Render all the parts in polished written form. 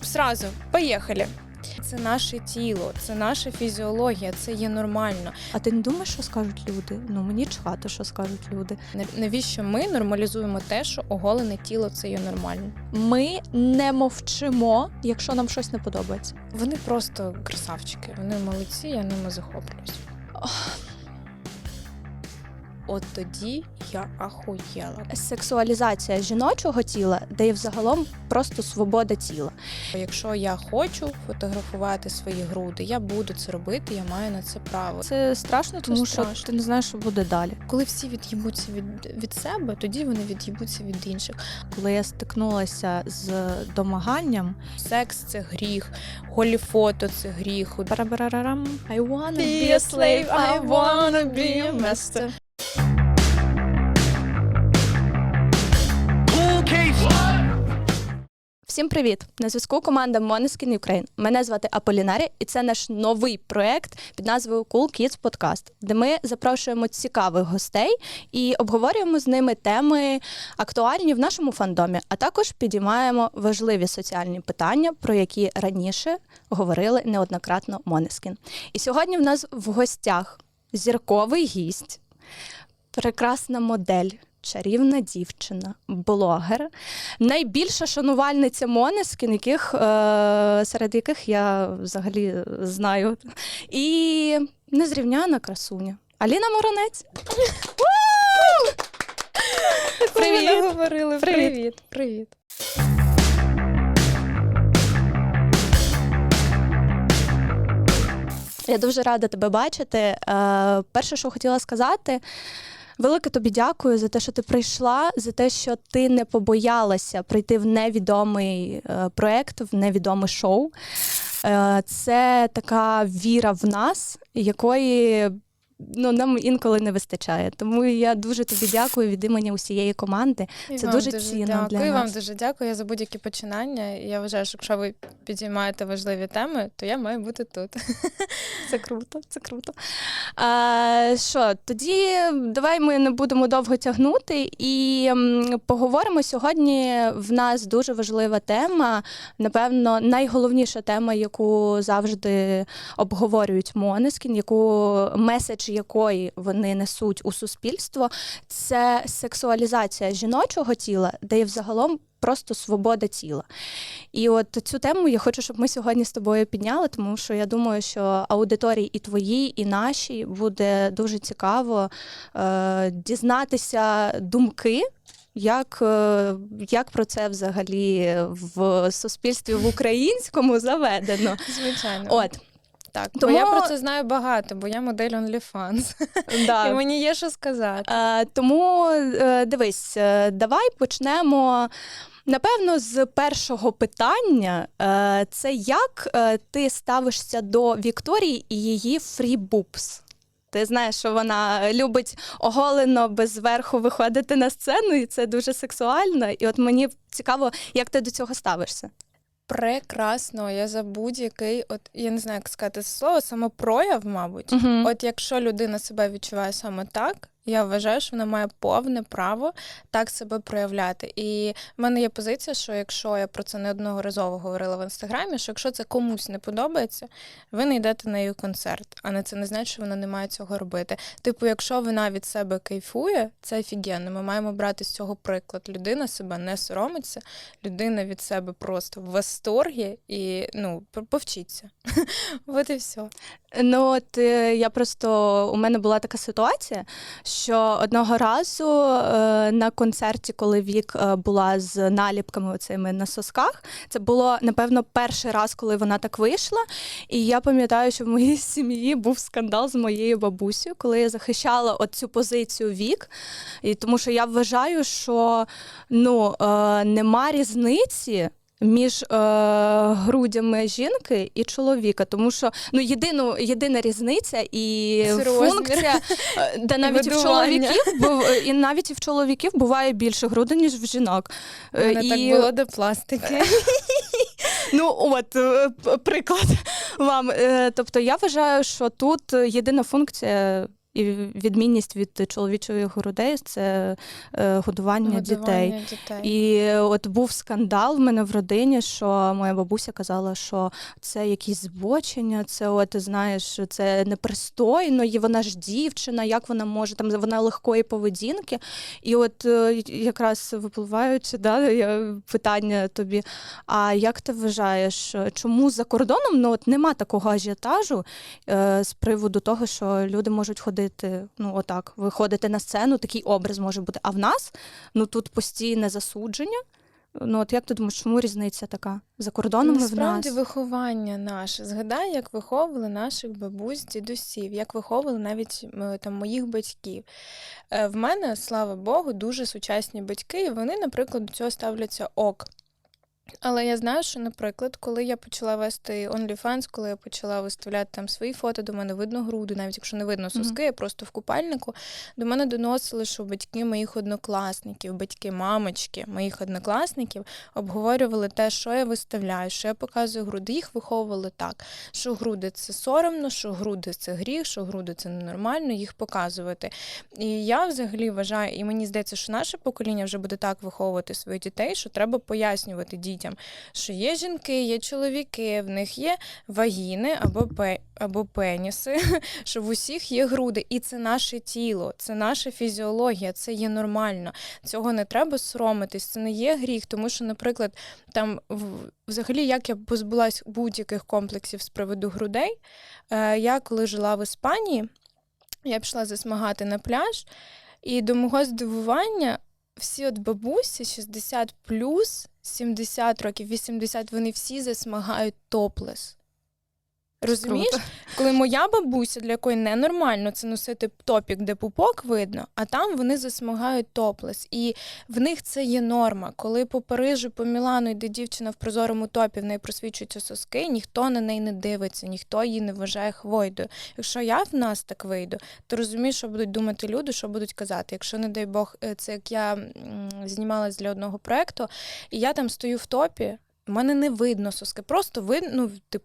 Сразу, поїхали. Це наше тіло, це наша фізіологія, це є нормально. А ти не думаєш, що скажуть люди? Ну, мені чхати, що скажуть люди. Навіщо ми нормалізуємо те, що оголене тіло – це є нормально? Ми не мовчимо, якщо нам щось не подобається. Вони просто красавчики, вони молодці, я ними захоплююсь. От тоді я ахуєла. Сексуалізація жіночого тіла дає взагалом просто свобода тіла. Якщо я хочу фотографувати свої груди, я буду це робити, я маю на це право. Це страшно, тому що страшно. ти не знаєш, що буде далі. Коли всі від'їбуться від себе, тоді вони від'їбуться від інших. Коли я стикнулася з домаганням, Секс – це гріх, голі фото – це гріх. барабарарам, I wanna Be a slave, I wanna be a master. Всім привіт! На зв'язку команда Måneskin Ukraine. Мене звати Аполінарія, і це наш новий проєкт під назвою Cool Kids Podcast, де ми запрошуємо цікавих гостей і обговорюємо з ними теми актуальні в нашому фандомі, а також підіймаємо важливі соціальні питання, про які раніше говорили неоднократно Måneskin. І сьогодні в нас в гостях зірковий гість, прекрасна модель, чарівна дівчина, блогер, найбільша шанувальниця Måneskin, серед яких я взагалі знаю, і незрівняна красуня. Аліна Моронець. Привіт! Говорили. Привіт. Привіт. Я дуже рада тебе бачити. Перше, що хотіла сказати, велике тобі дякую за те, що ти прийшла, за те, що ти не побоялася прийти в невідомий проєкт, в невідоме шоу. Це така віра в нас, якої нам інколи не вистачає. Тому я дуже тобі дякую від імені усієї команди. Це дуже цінно дякую. для нас. Вам дуже дякую за будь-які починання. Я вважаю, що якщо ви підіймаєте важливі теми, то я маю бути тут. Це круто, це круто. Що, тоді давай ми не будемо довго тягнути і поговоримо сьогодні. В нас дуже важлива тема, напевно, найголовніша тема, яку завжди обговорюють Måneskin, меседж якої вони несуть у суспільство, це сексуалізація жіночого тіла, де є взагалом просто свобода тіла. І от цю тему я хочу, щоб ми сьогодні з тобою підняли, тому що я думаю, що аудиторії і твої, і наші буде дуже цікаво дізнатися думки, як про це взагалі в суспільстві в українському заведено. Звичайно. От. Так, Тому... бо я про це знаю багато, бо я модель OnlyFans. Да. І мені є що сказати. Тому дивись, давай почнемо, напевно, з першого питання. Це як ти ставишся до Вікторії і її free boobs? Ти знаєш, що вона любить оголено без верху виходити на сцену, і це дуже сексуально. І от мені цікаво, як ти до цього ставишся? Прекрасно, я за будь-який, я не знаю, як сказати це слово, самопрояв, мабуть. От якщо людина себе відчуває саме так, я вважаю, що вона має повне право так себе проявляти. І в мене є позиція, що якщо я про це неодноразово говорила в Інстаграмі, що якщо це комусь не подобається, ви не йдете на її концерт, а це не значить, що вона не має цього робити. Типу, якщо вона від себе кайфує, це офігенно. Ми маємо брати з цього приклад. Людина себе не соромиться, людина від себе просто в восторгі і, повчіться. От і все. Я просто, у мене була така ситуація, що одного разу на концерті, коли Вік була з наліпками оцими на сосках, це було, напевно, перший раз, коли вона так вийшла, і я пам'ятаю, що в моїй сім'ї був скандал з моєю бабусею, коли я захищала оцю позицію Вік, і тому що я вважаю, що, нема різниці між грудями жінки і чоловіка, тому що єдина різниця і функція, де навіть і в чоловіків буває більше грудей, ніж в жінок. Так було до пластики. Приклад вам. Тобто я вважаю, що тут єдина функція І відмінність від чоловічих грудей – це годування дітей. І от був скандал в мене в родині, що моя бабуся казала, що це якісь збочення, це от, знаєш, це непристойно, і вона ж дівчина, як вона може, там вона легкої поведінки. І от якраз випливають питання тобі, а як ти вважаєш, чому за кордоном от нема такого ажіотажу з приводу того, що люди можуть ходити, отак, виходити на сцену, такий образ може бути, а в нас, тут постійне засудження. От як ти думаєш, чому різниця така? За кордоном і в нас? Насправді виховання наше. Згадай, як виховували наших бабусь, дідусів, як виховували навіть там моїх батьків. В мене, слава Богу, дуже сучасні батьки, і вони, наприклад, до цього ставляться ок. Але я знаю, що, наприклад, коли я почала вести OnlyFans, коли я почала виставляти там свої фото, до мене видно груди, навіть якщо не видно соски, я просто в купальнику, до мене доносили, що батьки моїх однокласників, батьки мамочки моїх однокласників обговорювали те, що я виставляю, що я показую груди. Їх виховували так, що груди – це соромно, що груди – це гріх, що груди – це ненормально, їх показувати. І я взагалі вважаю, і мені здається, що наше покоління вже буде так виховувати своїх дітей, що треба пояснювати дітям, що є жінки, є чоловіки, в них є вагіни або пеніси, що в усіх є груди. І це наше тіло, це наша фізіологія, це є нормально. Цього не треба соромитись, це не є гріх, тому що, наприклад, там взагалі, як я позбулась будь-яких комплексів з приводу грудей, я коли жила в Іспанії, я пішла засмагати на пляж, і до мого здивування всі от бабусі 60+, 70 років, 80, вони всі засмагають топлес. Розумієш? Круто. Коли моя бабуся, для якої ненормально це носити топік, де пупок видно, а там вони засмагають топлес. І в них це є норма. Коли по Парижу, по Мілану йде дівчина в прозорому топі, в неї просвічуються соски, ніхто на неї не дивиться, ніхто її не вважає хвойдою. Якщо я в нас так вийду, то розумієш, що будуть думати люди, що будуть казати. Якщо, не дай Бог, це як я знімалась для одного проєкту, і я там стою в топі, у мене не видно соски, просто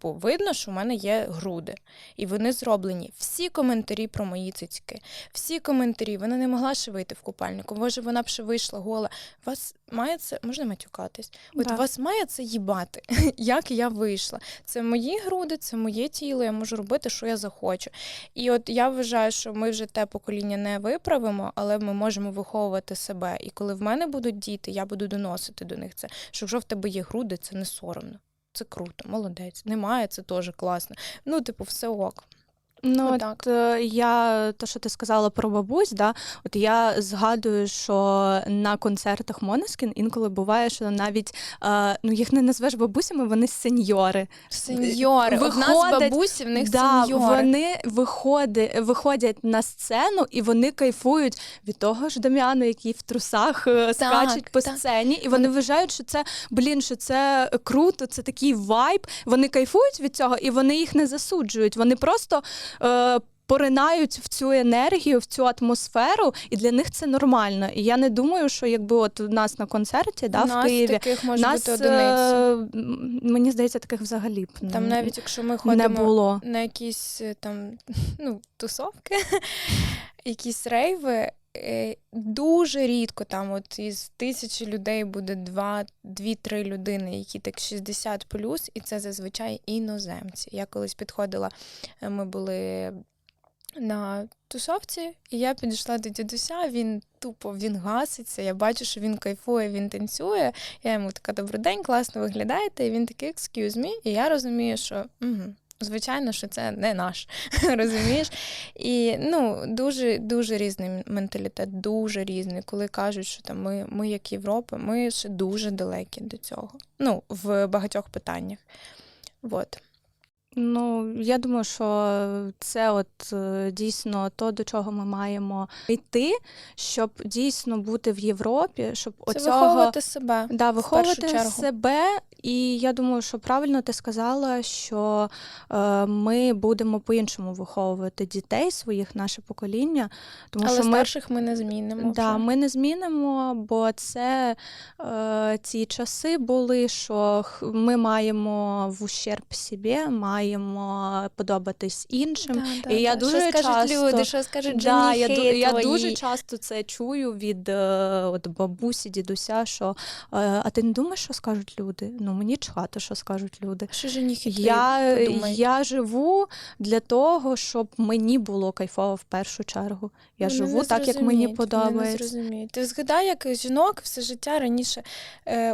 видно, що в мене є груди. І вони зроблені. Всі коментарі про мої цицьки, всі коментарі, вона не могла ще вийти в купальнику, може вона б ще вийшла гола. Вас має це, можна матюкатись? От вас має це їбати, як я вийшла. Це мої груди, це моє тіло, я можу робити, що я захочу. І от я вважаю, що ми вже те покоління не виправимо, але ми можемо виховувати себе. І коли в мене будуть діти, я буду доносити до них це, що якщо в тебе є груди, це не соромно. Це круто, молодець. Немає, це теж класно. Все ок. Я, те, що ти сказала про бабусь, от я згадую, що на концертах Måneskin інколи буває, що навіть, їх не назвеш бабусями, вони сеньори. Сеньори. У нас бабусі, в них сеньори. Вони виходять на сцену і вони кайфують від того ж Дам'яну, який в трусах скачуть по сцені. І вони вважають, що це круто, це такий вайб. Вони кайфують від цього і вони їх не засуджують. Вони просто поринають в цю енергію, в цю атмосферу, і для них це нормально. І я не думаю, що якби от у нас на концерті, в Києві, таких може бути одиниці. Мені здається, таких взагалі б там навіть якщо ми ходимо не було на якісь там тусовки, якісь рейви, дуже рідко там от із 1000 людей буде 2-3 людини, які так 60+, і це зазвичай іноземці. Я колись підходила, ми були на тусовці, і я підійшла до дідуся, він гаситься, я бачу, що він кайфує, він танцює, я йому така: добрий день, класно виглядаєте, і він такий: excuse me, і я розумію, що звичайно, що це не наш, розумієш? І, дуже, дуже різний менталітет, дуже різний. Коли кажуть, що там ми як Європа, ми ще дуже далекі до цього. В багатьох питаннях. Вот. Я думаю, що це от дійсно то, до чого ми маємо йти, щоб дійсно бути в Європі, щоб виховувати себе. Виховувати себе. І я думаю, що правильно ти сказала, що ми будемо по-іншому виховувати дітей своїх, наше покоління. Тому але що старших ми не змінимо. Ми не змінимо, бо це ці часи були, що ми маємо в ущерб собі, маємо подобатись іншим. Да, І я да. дуже Що скажуть часто... люди, що скажуть Да, женихи я твої. дуже часто це чую від от бабусі, дідуся, що а ти не думаєш, що скажуть люди? Ну, мені чхати, що скажуть люди. Що женихи твої подумають? Я живу для того, щоб мені було кайфово в першу чергу. Я живу так, як мені подобається. Ти згадай, як жінок все життя раніше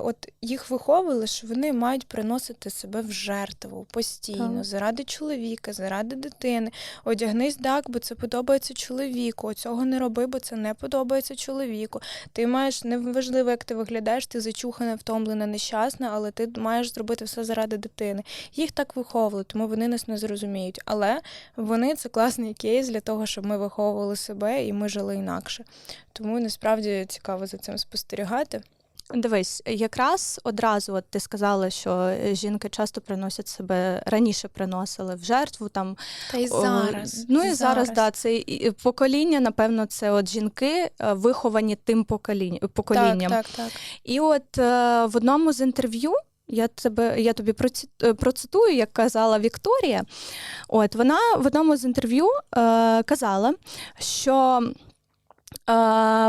от їх виховували, що вони мають приносити себе в жертву постійно, заради чоловіка, заради дитини. Одягнись так, бо це подобається чоловіку. Цього не роби, бо це не подобається чоловіку. Ти маєш, неважливо, як ти виглядаєш, ти зачухана, втомлена, нещасна, але ти маєш зробити все заради дитини. Їх так виховували, тому вони нас не зрозуміють. Але вони – це класний кейс для того, щоб ми виховували себе і ми жили інакше. Тому насправді цікаво за цим спостерігати. Дивись, якраз одразу от ти сказала, що жінки часто приносять себе, раніше приносили в жертву. Там, та й зараз. Ну і зараз, да, це покоління, напевно, це от жінки, виховані тим поколінням. Так. І от в одному з інтерв'ю, я тобі процитую, як казала Вікторія. От вона в одному з інтерв'ю казала, що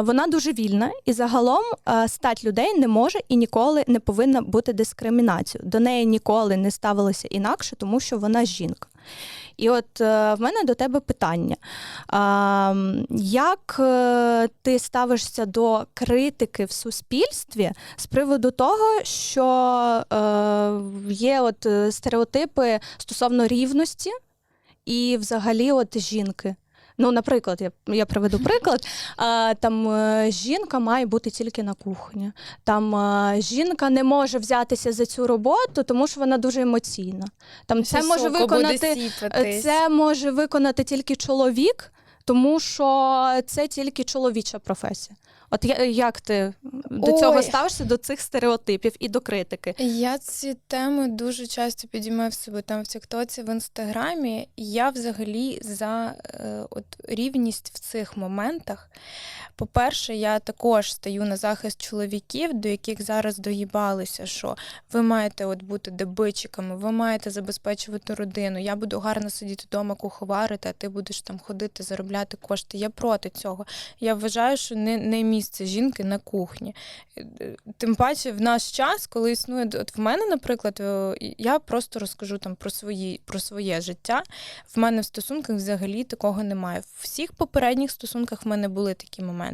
вона дуже вільна, і загалом стать людей не може і ніколи не повинна бути дискримінацією. До неї ніколи не ставилося інакше, тому що вона жінка. І от в мене до тебе питання. Як ти ставишся до критики в суспільстві з приводу того, що є от стереотипи стосовно рівності і взагалі от жінки? Ну, наприклад, я приведу приклад, там жінка має бути тільки на кухні, там жінка не може взятися за цю роботу, тому що вона дуже емоційна. Там це може виконати тільки чоловік, тому що це тільки чоловіча професія. От як ти до цього ставишся, до цих стереотипів і до критики? Я ці теми дуже часто підіймаю в себе там в Тіктоці, в Інстаграмі. Я взагалі за от рівність в цих моментах. По-перше, я також стаю на захист чоловіків, до яких зараз доїбалися, що ви маєте от бути добитчиками, ви маєте забезпечувати родину, я буду гарно сидіти вдома, куховарити, а ти будеш там ходити, заробляти кошти. Я проти цього. Я вважаю, що не місце жінки на кухні. Тим паче в наш час, коли існує, от в мене, наприклад, я просто розкажу там про своє життя. В мене в стосунках взагалі такого немає. В всіх попередніх стосунках в мене були такі моменти.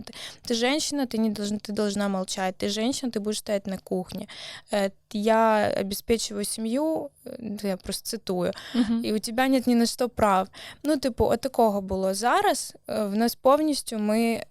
Ты женщина, ты должна молчать. Ты женщина, ты будешь стоять на кухне. Я обеспечиваю семью, я просто цитую, і у тебе нет ні на що прав. Ну, типу, от такого було. Зараз в нас повністю ми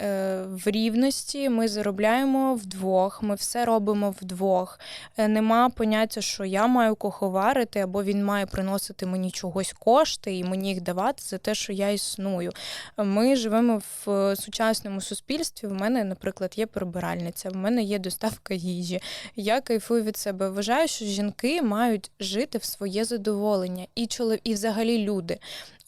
в рівності, ми заробляємо вдвох, ми все робимо вдвох. Нема поняття, що я маю куховарити, або він має приносити мені чогось кошти і мені їх давати за те, що я існую. Ми живемо в сучасному суспільстві. В мене, наприклад, є прибиральниця, в мене є доставка їжі. Я кайфую від себе. Вважаю, що жінки мають жити в своє задоволення. І взагалі люди.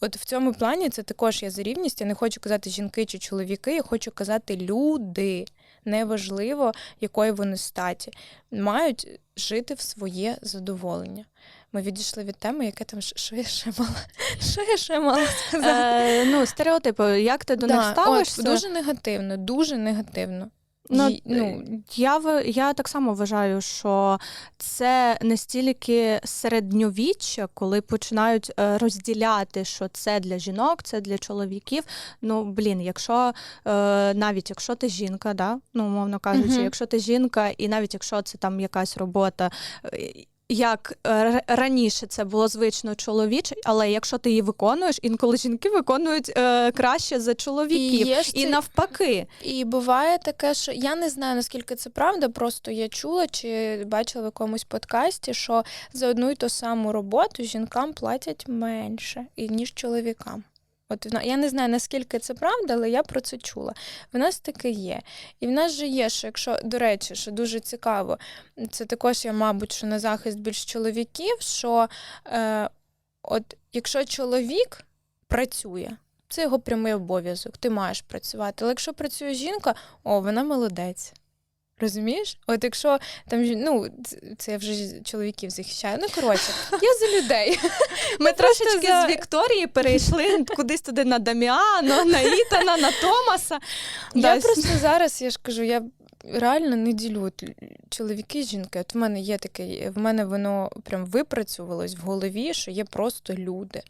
От в цьому плані це також я за рівність. Я не хочу казати жінки чи чоловіки, я хочу казати люди. Неважливо, якої вони статі. Мають жити в своє задоволення. Ми відійшли від теми, яке там, що я ще мала сказати? Ну, стереотипи, як ти до них ставишся? Дуже негативно. Я так само вважаю, що це не стільки середньовіччя, коли починають розділяти, що це для жінок, це для чоловіків. Ну, навіть якщо ти жінка, да? Ну, умовно кажучи, якщо ти жінка, і навіть якщо це там якась робота, як раніше це було звично чоловіче, але якщо ти її виконуєш, інколи жінки виконують краще за чоловіків. І навпаки. І буває таке, що я не знаю, наскільки це правда, просто я чула чи бачила в якомусь подкасті, що за одну і ту саму роботу жінкам платять менше, ніж чоловікам. От я не знаю, наскільки це правда, але я про це чула. В нас таке є. І в нас же є, що якщо, до речі, що дуже цікаво, це також я, мабуть, що на захист більш чоловіків, що от якщо чоловік працює, це його прямий обов'язок, ти маєш працювати. Але якщо працює жінка, вона молодець. Розумієш? От якщо там, ну, це я вже чоловіків захищаю. Ну, коротше, я за людей. Ми трошечки з Вікторії перейшли кудись туди на Даміана, на Ітана, на Томаса. Я просто зараз, я ж кажу, я реально не ділю чоловіки і жінки. От в мене є таке, в мене воно прям випрацювалось в голові, що є просто люди.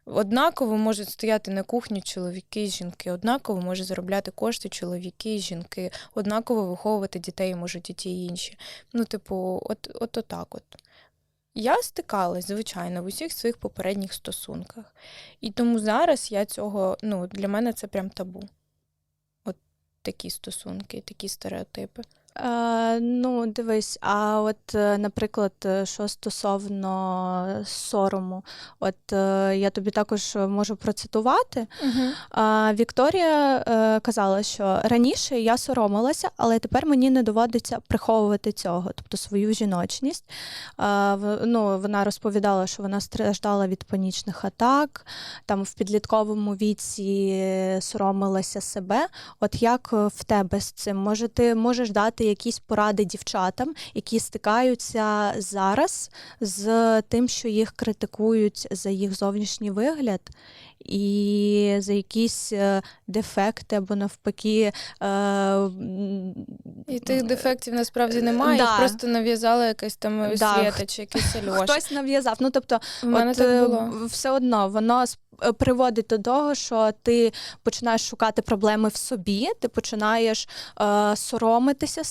Однаково можуть стояти на кухні чоловіки і жінки, однаково можуть заробляти кошти чоловіки і жінки, однаково виховувати дітей можуть і ті і інші. Ну, типу, от так от. Я стикалась, звичайно, в усіх своїх попередніх стосунках. І тому зараз я цього, ну, для мене це прям табу. От такі стосунки, такі стереотипи. Ну, дивись, а от, наприклад, що стосовно сорому, от я тобі також можу процитувати. Вікторія казала, що раніше я соромилася, але тепер мені не доводиться приховувати цього, тобто свою жіночність. Ну, вона розповідала, що вона страждала від панічних атак, там в підлітковому віці соромилася себе. От як в тебе з цим? Може, ти можеш дати якісь поради дівчатам, які стикаються зараз з тим, що їх критикують за їх зовнішній вигляд і за якісь дефекти або навпаки. І тих дефектів насправді немає, їх просто нав'язала якась там Свєта чи якийсь Альоша. Хтось нав'язав. Ну, тобто, в мене так було. Все одно, воно приводить до того, що ти починаєш шукати проблеми в собі, ти починаєш соромитися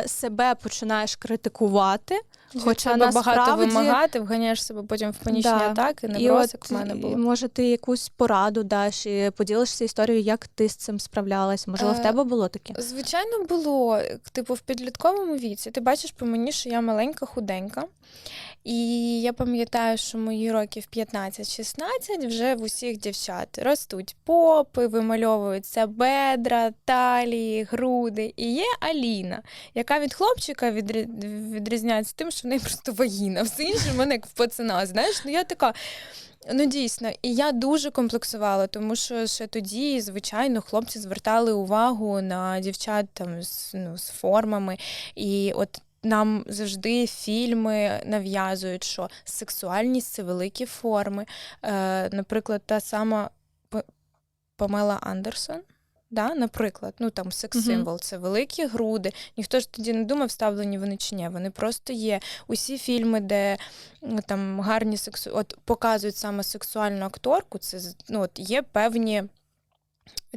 себе починаєш критикувати. Хоча треба багато вимагати, вганяєш себе потім в панічні атаки, невроз, як в мене було. Може, ти якусь пораду даш і поділишся історією, як ти з цим справлялась? Можливо, в тебе було таке? Звичайно, було. Типу, в підлітковому віці. Ти бачиш по мені, що я маленька, худенька. І я пам'ятаю, що мої років 15-16 вже в усіх дівчат ростуть попи, вимальовуються бедра, талії, груди. І є Аліна, яка від хлопчика відрізняється тим, що в неї просто вагіна. Все інше в мене як в пацана, знаєш? Ну я така... Ну, дійсно. І я дуже комплексувала, тому що ще тоді, звичайно, хлопці звертали увагу на дівчат там з формами. І от нам завжди фільми нав'язують, що сексуальність – це великі форми. Наприклад, та сама Памела Андерсон, да, наприклад, ну там секс-символ, це великі груди. Ніхто ж тоді не думав, вставлені вони чи ні. Вони просто є. Усі фільми, де там гарні показують саме сексуальну акторку, це є певні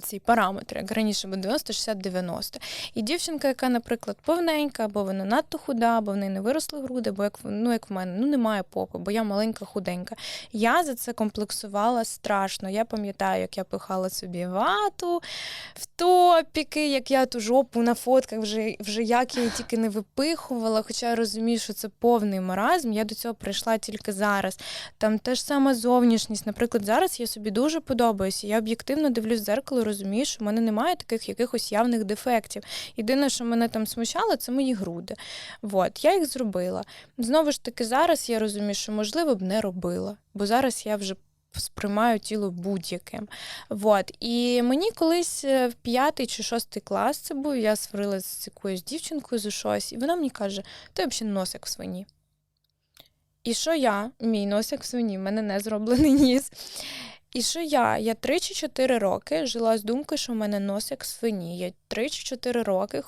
ці параметри, як раніше було 90, 60, 90. І дівчинка, яка, наприклад, повненька, або вона надто худа, або в неї не виросли груди, або як в мене, немає попи, бо я маленька, худенька. Я за це комплексувала страшно. Я пам'ятаю, як я пихала собі вату в топіки, як я ту жопу на фотках вже як я її тільки не випихувала, хоча я розумію, що це повний маразм. Я до цього прийшла тільки зараз. Там те ж сама зовнішність. Наприклад, зараз я собі дуже подобаюся. Я об'єктивно дивлюсь в дзеркало, розумію, що в мене немає таких якихось явних дефектів. Єдине, що мене там смущало, це мої груди. Я їх зробила. Знову ж таки, зараз я розумію, що, можливо, б не робила. Бо зараз я вже сприймаю тіло будь-яким. І мені колись в 5 чи 6 клас це був, я сварилася з якоюсь дівчинкою за щось, і вона мені каже, ти взагалі нос як в свині. І що я? Мій нос як в свині, в мене не зроблений ніс. І що я 3 чи 4 роки жила з думкою, що в мене нос як свині. Я 3 чи 4 роки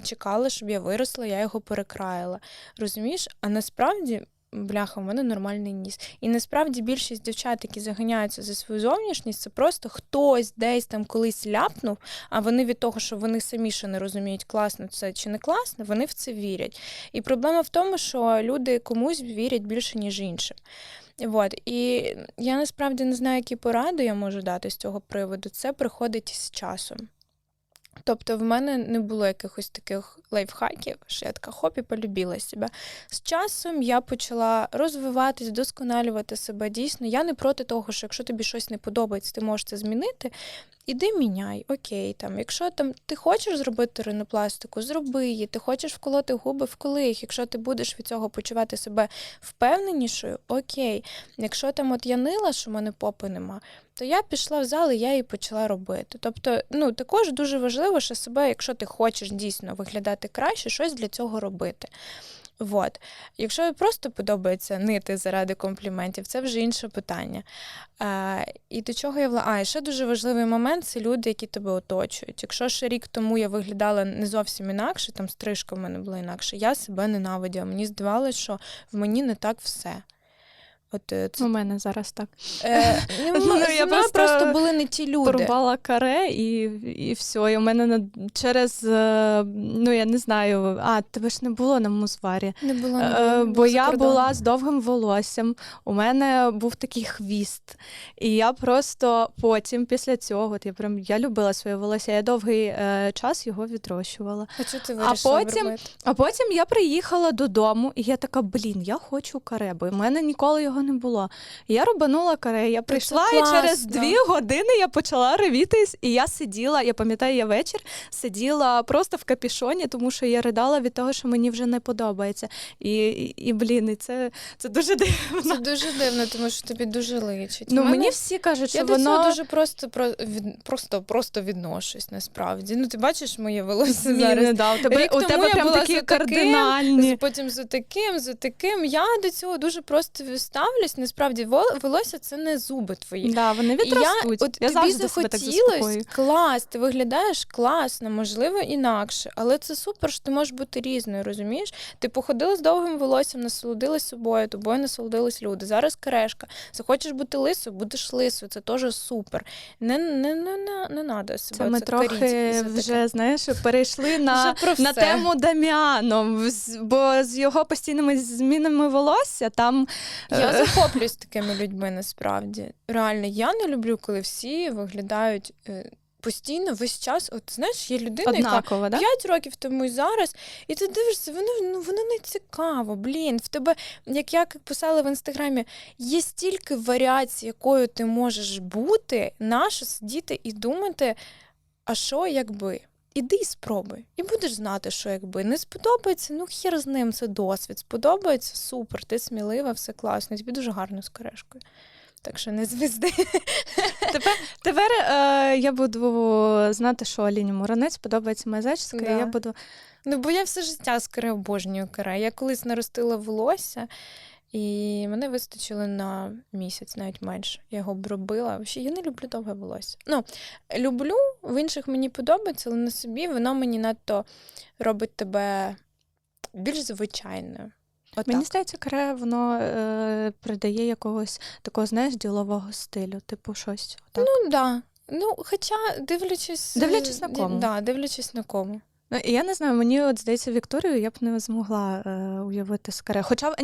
чекала, щоб я виросла, я його перекраїла. Розумієш? А насправді, бляха, в мене нормальний ніс. І насправді більшість дівчат, які заганяються за свою зовнішність, це просто хтось десь там колись ляпнув, а вони від того, що вони самі ще не розуміють, класно це чи не класно, вони в це вірять. І проблема в тому, що люди комусь вірять більше, ніж іншим. І я насправді не знаю, які поради я можу дати з цього приводу. Це приходить з часом. Тобто в мене не було якихось таких лайфхаків, що я така хоп і полюбила себе. З часом я почала розвиватись, вдосконалювати себе. Дійсно, я не проти того, що якщо тобі щось не подобається, ти можеш це змінити. Іди міняй, окей. Якщо ти хочеш зробити ринопластику, зроби її. Ти хочеш вколоти губи, вколи їх. Якщо ти будеш від цього почувати себе впевненішою, окей. Якщо я нила, що в мене попи нема, то я пішла в зал і я її почала робити. Тобто, також дуже важливо, що себе, якщо ти хочеш дійсно виглядати краще, щось для цього робити. Вот. Якщо просто подобається нити заради компліментів, це вже інше питання. І до чого я і ще дуже важливий момент – це люди, які тебе оточують. Якщо ще рік тому я виглядала не зовсім інакше, там стрижка в мене була інакше, я себе ненавиділа. Мені здавалося, що в мені не так все. У мене зараз так. Я просто були не ті люди. Порубала каре і все. І у мене через, я не знаю, тебе ж не було на Музварі. Не було. Бо я була з довгим волоссям, у мене був такий хвіст. І я просто потім, після цього, я любила своє волосся, я довгий час його відрощувала. А чого ти вирішила робити? А потім я приїхала додому, і я така, я хочу каре, бо в мене ніколи його не було. Я рубанула каре, я прийшла, і через 2 години я почала ревітись, і я сиділа, я пам'ятаю, я вечір сиділа просто в капюшоні, тому що я ридала від того, що мені вже не подобається. І це дуже дивно. Це дуже дивно, тому що тобі дуже личить. Мені всі кажуть, що воно... Я до цього дуже просто відношусь, насправді. Ти бачиш моє волосся зараз? У тебе прям такі кардинальні. Потім за таким. Я до цього дуже просто ставлюсь. Насправді, волосся – це не зуби твої. Да, вони відростуть. Я тобі захотілось, клас, ти виглядаєш класно, можливо, інакше. Але це супер, що ти можеш бути різною, розумієш? Ти походила з довгим волоссям, насолодилась собою, тобою насолодились люди. Зараз карешка. Захочеш бути лисою, будеш лисою. Це теж супер. Не надо себе це ми трохи вже, знаєш, перейшли на тему Дам'яно, бо з його постійними змінами волосся там... Я захоплююсь такими людьми, насправді. Реально, я не люблю, коли всі виглядають постійно, весь час. Знаєш, є людина, однаково, яка 5 років тому і зараз, і ти дивишся, воно не цікаво, в тебе, як я писала в Інстаграмі, є стільки варіацій, якою ти можеш бути, нащо сидіти і думати, а що якби? Іди і спробуй. І будеш знати, що якби. Не сподобається, хер з ним, це досвід. Сподобається, супер, ти смілива, все класно. Тобі дуже гарно з карешкою. Так що не звізди. Тепер я буду знати, що Аліні Муранець подобається моя зачіска, і я буду... Бо я все життя з каре обожнюю каре. Я колись наростила волосся, і мене вистачило на місяць, навіть менше. Я його обробила. Взагалі, я не люблю довге волосся. Люблю, в інших мені подобається, але на собі воно мені надто робить тебе більш звичайною. Мені здається, каре, воно придає якогось такого, знаєш, ділового стилю, типу щось. Отак. Да. Хоча, дивлячись на кому. Да, дивлячись на кому. Я не знаю, мені здається, Вікторію я б не змогла уявити з каре. Хоча,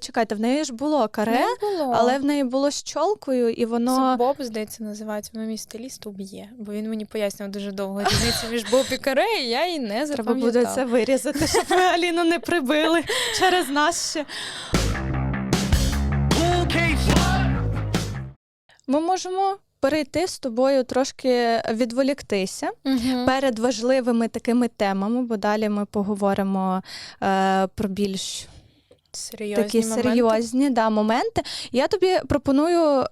чекайте, в неї ж було каре, але в неї було з чолкою, і воно... Це Боб, здається, називається, воно мій стиліст уб'є, бо він мені пояснював дуже довго різницю між Боб і каре, і я її не запам'ятала. Треба буде це вирізати, щоб ви Аліну не прибили через нас ще. Ми можемо перейти з тобою трошки відволіктися перед важливими такими темами, бо далі ми поговоримо про більш такі серйозні моменти. Я тобі пропоную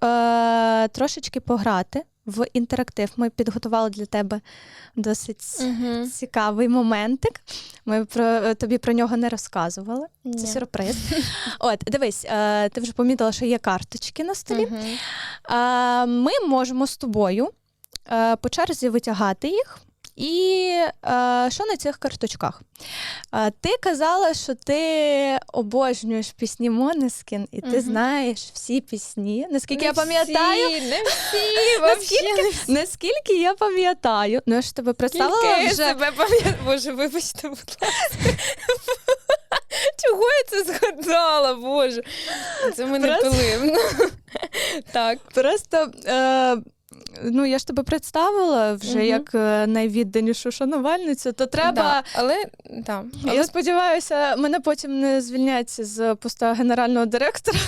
трошечки пограти в інтерактив. Ми підготували для тебе досить цікавий моментик. Ми тобі про нього не розказували. Це сюрприз. Дивись, ти вже помітила, що є карточки на столі. Ми можемо з тобою по черзі витягати їх. І що на цих карточках? Ти казала, що ти обожнюєш пісні Måneskin, і ти знаєш всі пісні. Наскільки я пам'ятаю, не всі, наскільки я пам'ятаю, я ж тебе представила вже. Я себе пам'ятаю. Боже, вибачте, будь ласка. Чого я це згадала, Боже? Це мене пилив. Так. Просто... я ж тебе представила вже як найвідданішу шанувальницю, то треба... Але... Я сподіваюся, мене потім не звільнять з поста генерального директора,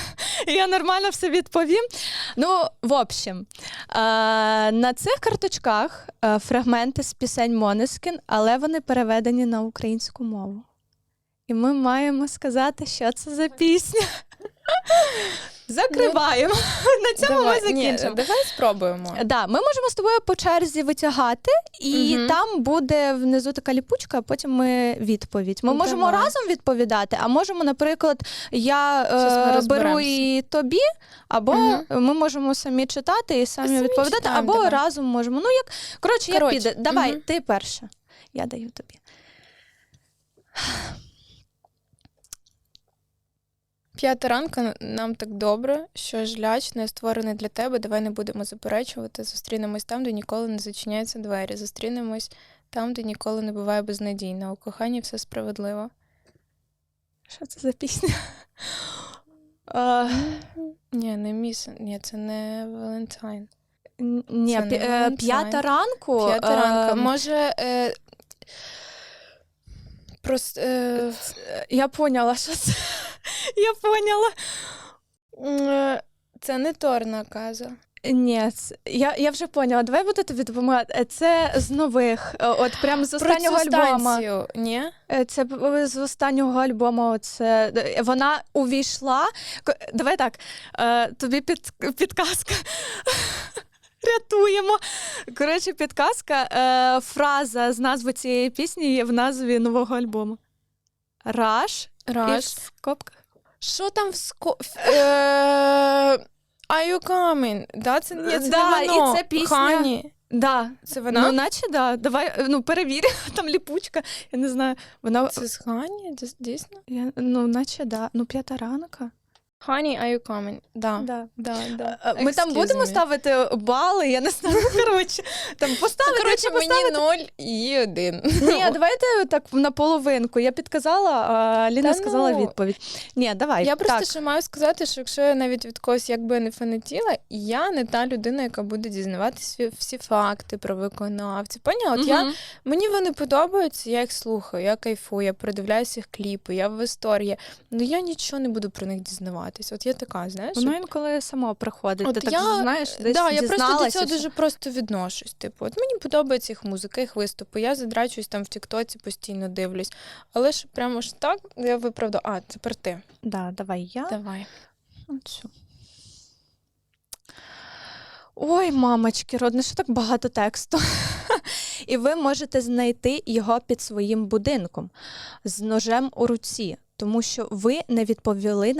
і я нормально все відповім. В общем, на цих карточках фрагменти з пісень Måneskin, але вони переведені на українську мову. І ми маємо сказати, що це за пісня. Закриваємо. На цьому ми закінчимо. Давай спробуємо. Да, ми можемо з тобою по черзі витягати, і там буде внизу така ліпучка, а потім ми відповідь. Ми можемо разом відповідати, а можемо, наприклад, я беру і тобі, або ми можемо самі читати і самі відповідати, читаємо, або давай. разом можемо. Ну, як, як піде. Давай, ти перша. Я даю тобі. 5 ранку нам так добре, що ж ляч не створений для тебе, давай не будемо заперечувати. Зустрінемось там, де ніколи не зачиняються двері. Зустрінемось там, де ніколи не буває безнадійно. У коханні все справедливо. Що це за пісня? Ні, не міс. Ні, це не Валентайн. Ні, 5 ранку. 5 ранку. Може, просто... Я поняла, що це. Я поняла. Це не Торна Каза. Ні, я вже поняла. Давай буду тобі допомагати. Це з нових, от прям з останнього альбому. Ні? Це з останнього альбому. Це вона увійшла. Давай так, тобі підказка. Рятуємо. Коротше, підказка. Фраза з назви цієї пісні є в назві нового альбому. Rush. І в скобках. Що там в Are you coming? Да, це не да, воно. І це пісня. Хані. Да. Це вона? Ну, наче, да. Давай, перевір. Там ліпучка. Я не знаю. Вона... Це з Хані? Дійсно? Наче, да. 5 ранка. Honey, are you coming? Да. Ми там будемо ставити бали, я не знаю, коротше. Там поставити, коротше, мені 0 і 1. Ні, давайте так на половинку. Я підказала, а Ліна сказала відповідь. Ні, давай. Я просто ще маю сказати, що якщо я навіть від когось якби не фанатіла, я не та людина, яка буде дізнаватися всі факти про виконавців. Поняла? От мені вони подобаються, я їх слухаю, я кайфую, я передивляюся їх кліпи, я в історії. Ну я нічого не буду про них дізнаватися. От я така, знаєш? Воно інколи само приходить. От ти так знаєш, десь я просто до цього все. дуже просто відношусь. Типу, от мені подобається їх музика, їх виступи. Я задрачуюсь там в Тіктоці, постійно дивлюсь. Але ж прямо ж так, я виправдала. Тепер ти. Да, давай я. Давай. Оцю. Ой, мамочки, родне, що так багато тексту. І ви можете знайти його під своїм будинком з ножем у руці. Тому що ви не відповіли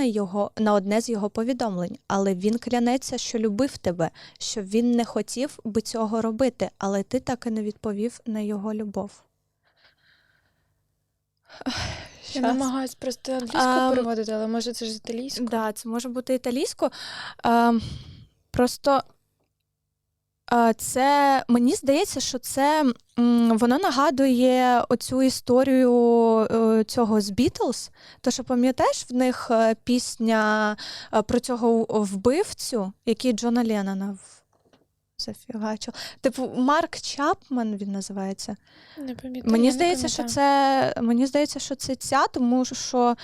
на одне з його повідомлень, але він клянеться, що любив тебе, що він не хотів би цього робити, але ти так і не відповів на його любов. Я намагаюсь просто англійською переводити, але може це ж з італійською? Так, це може бути італійською. Просто це, мені здається, що це, воно нагадує оцю історію цього з Beatles. То, що пам'ятаєш, в них пісня про цього вбивцю, який Джона Леннона зафігачив. Типу, Марк Чапман він називається. Не пам'ятаю. Мені здається, що це ця, тому що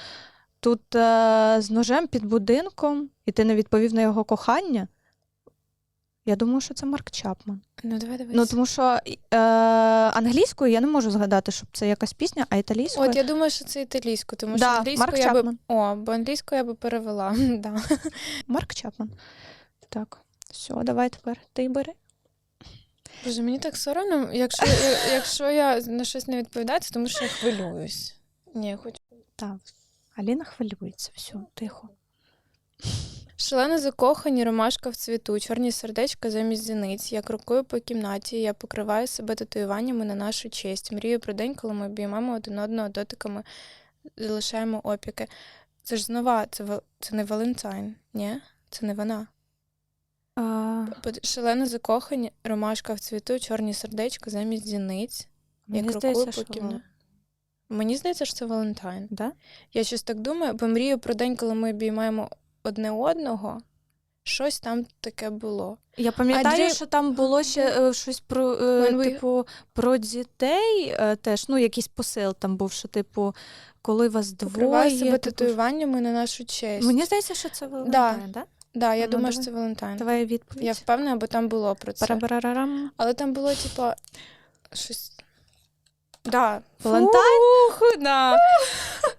тут з ножем під будинком, і ти не відповів на його кохання. Я думаю, що це Марк Чапман. Ну, давай дивись. Тому що англійською я не можу згадати, щоб це якась пісня, а італійською... От я думаю, що це італійською, тому що англійською бо англійською я би перевела. Да. Марк Чапман. Так, все, давай тепер ти бери. Боже, мені так соромно, якщо я на щось не відповідаю, тому що я хвилююсь. Ні, я хочу. Так, Аліна хвилюється, все, тихо. Шалено закохані, ромашка в цвіту, чорні сердечка замість зіниць. Я крокую по кімнаті, я покриваю себе татуюваннями на нашу честь. Мрію про день, коли ми обіймаємо один одного дотиками, залишаємо опіки. Це ж знова, це не Валентайн, ні? Це не вона. Шалено закохані, ромашка в цвіту, чорні сердечка замість зіниць. Я крокую по кімнаті. Мені здається, що це Валентайн. Да? Я щось так думаю, бо мрію про день, коли ми обіймаємо одне одного, щось там таке було. Я пам'ятаю, що там було ще щось про, типу, про дітей теж, якийсь посил там був, що, типу, коли вас двоє... Покриваю себе татуюваннями на нашу честь. Мені здається, що це Валентайн, так? Да, я думаю, що це Валентайн. Давай відповідь. Я впевнена, бо там було про це. Парабарарам. Але там було, типу, щось... Да. Валентайн?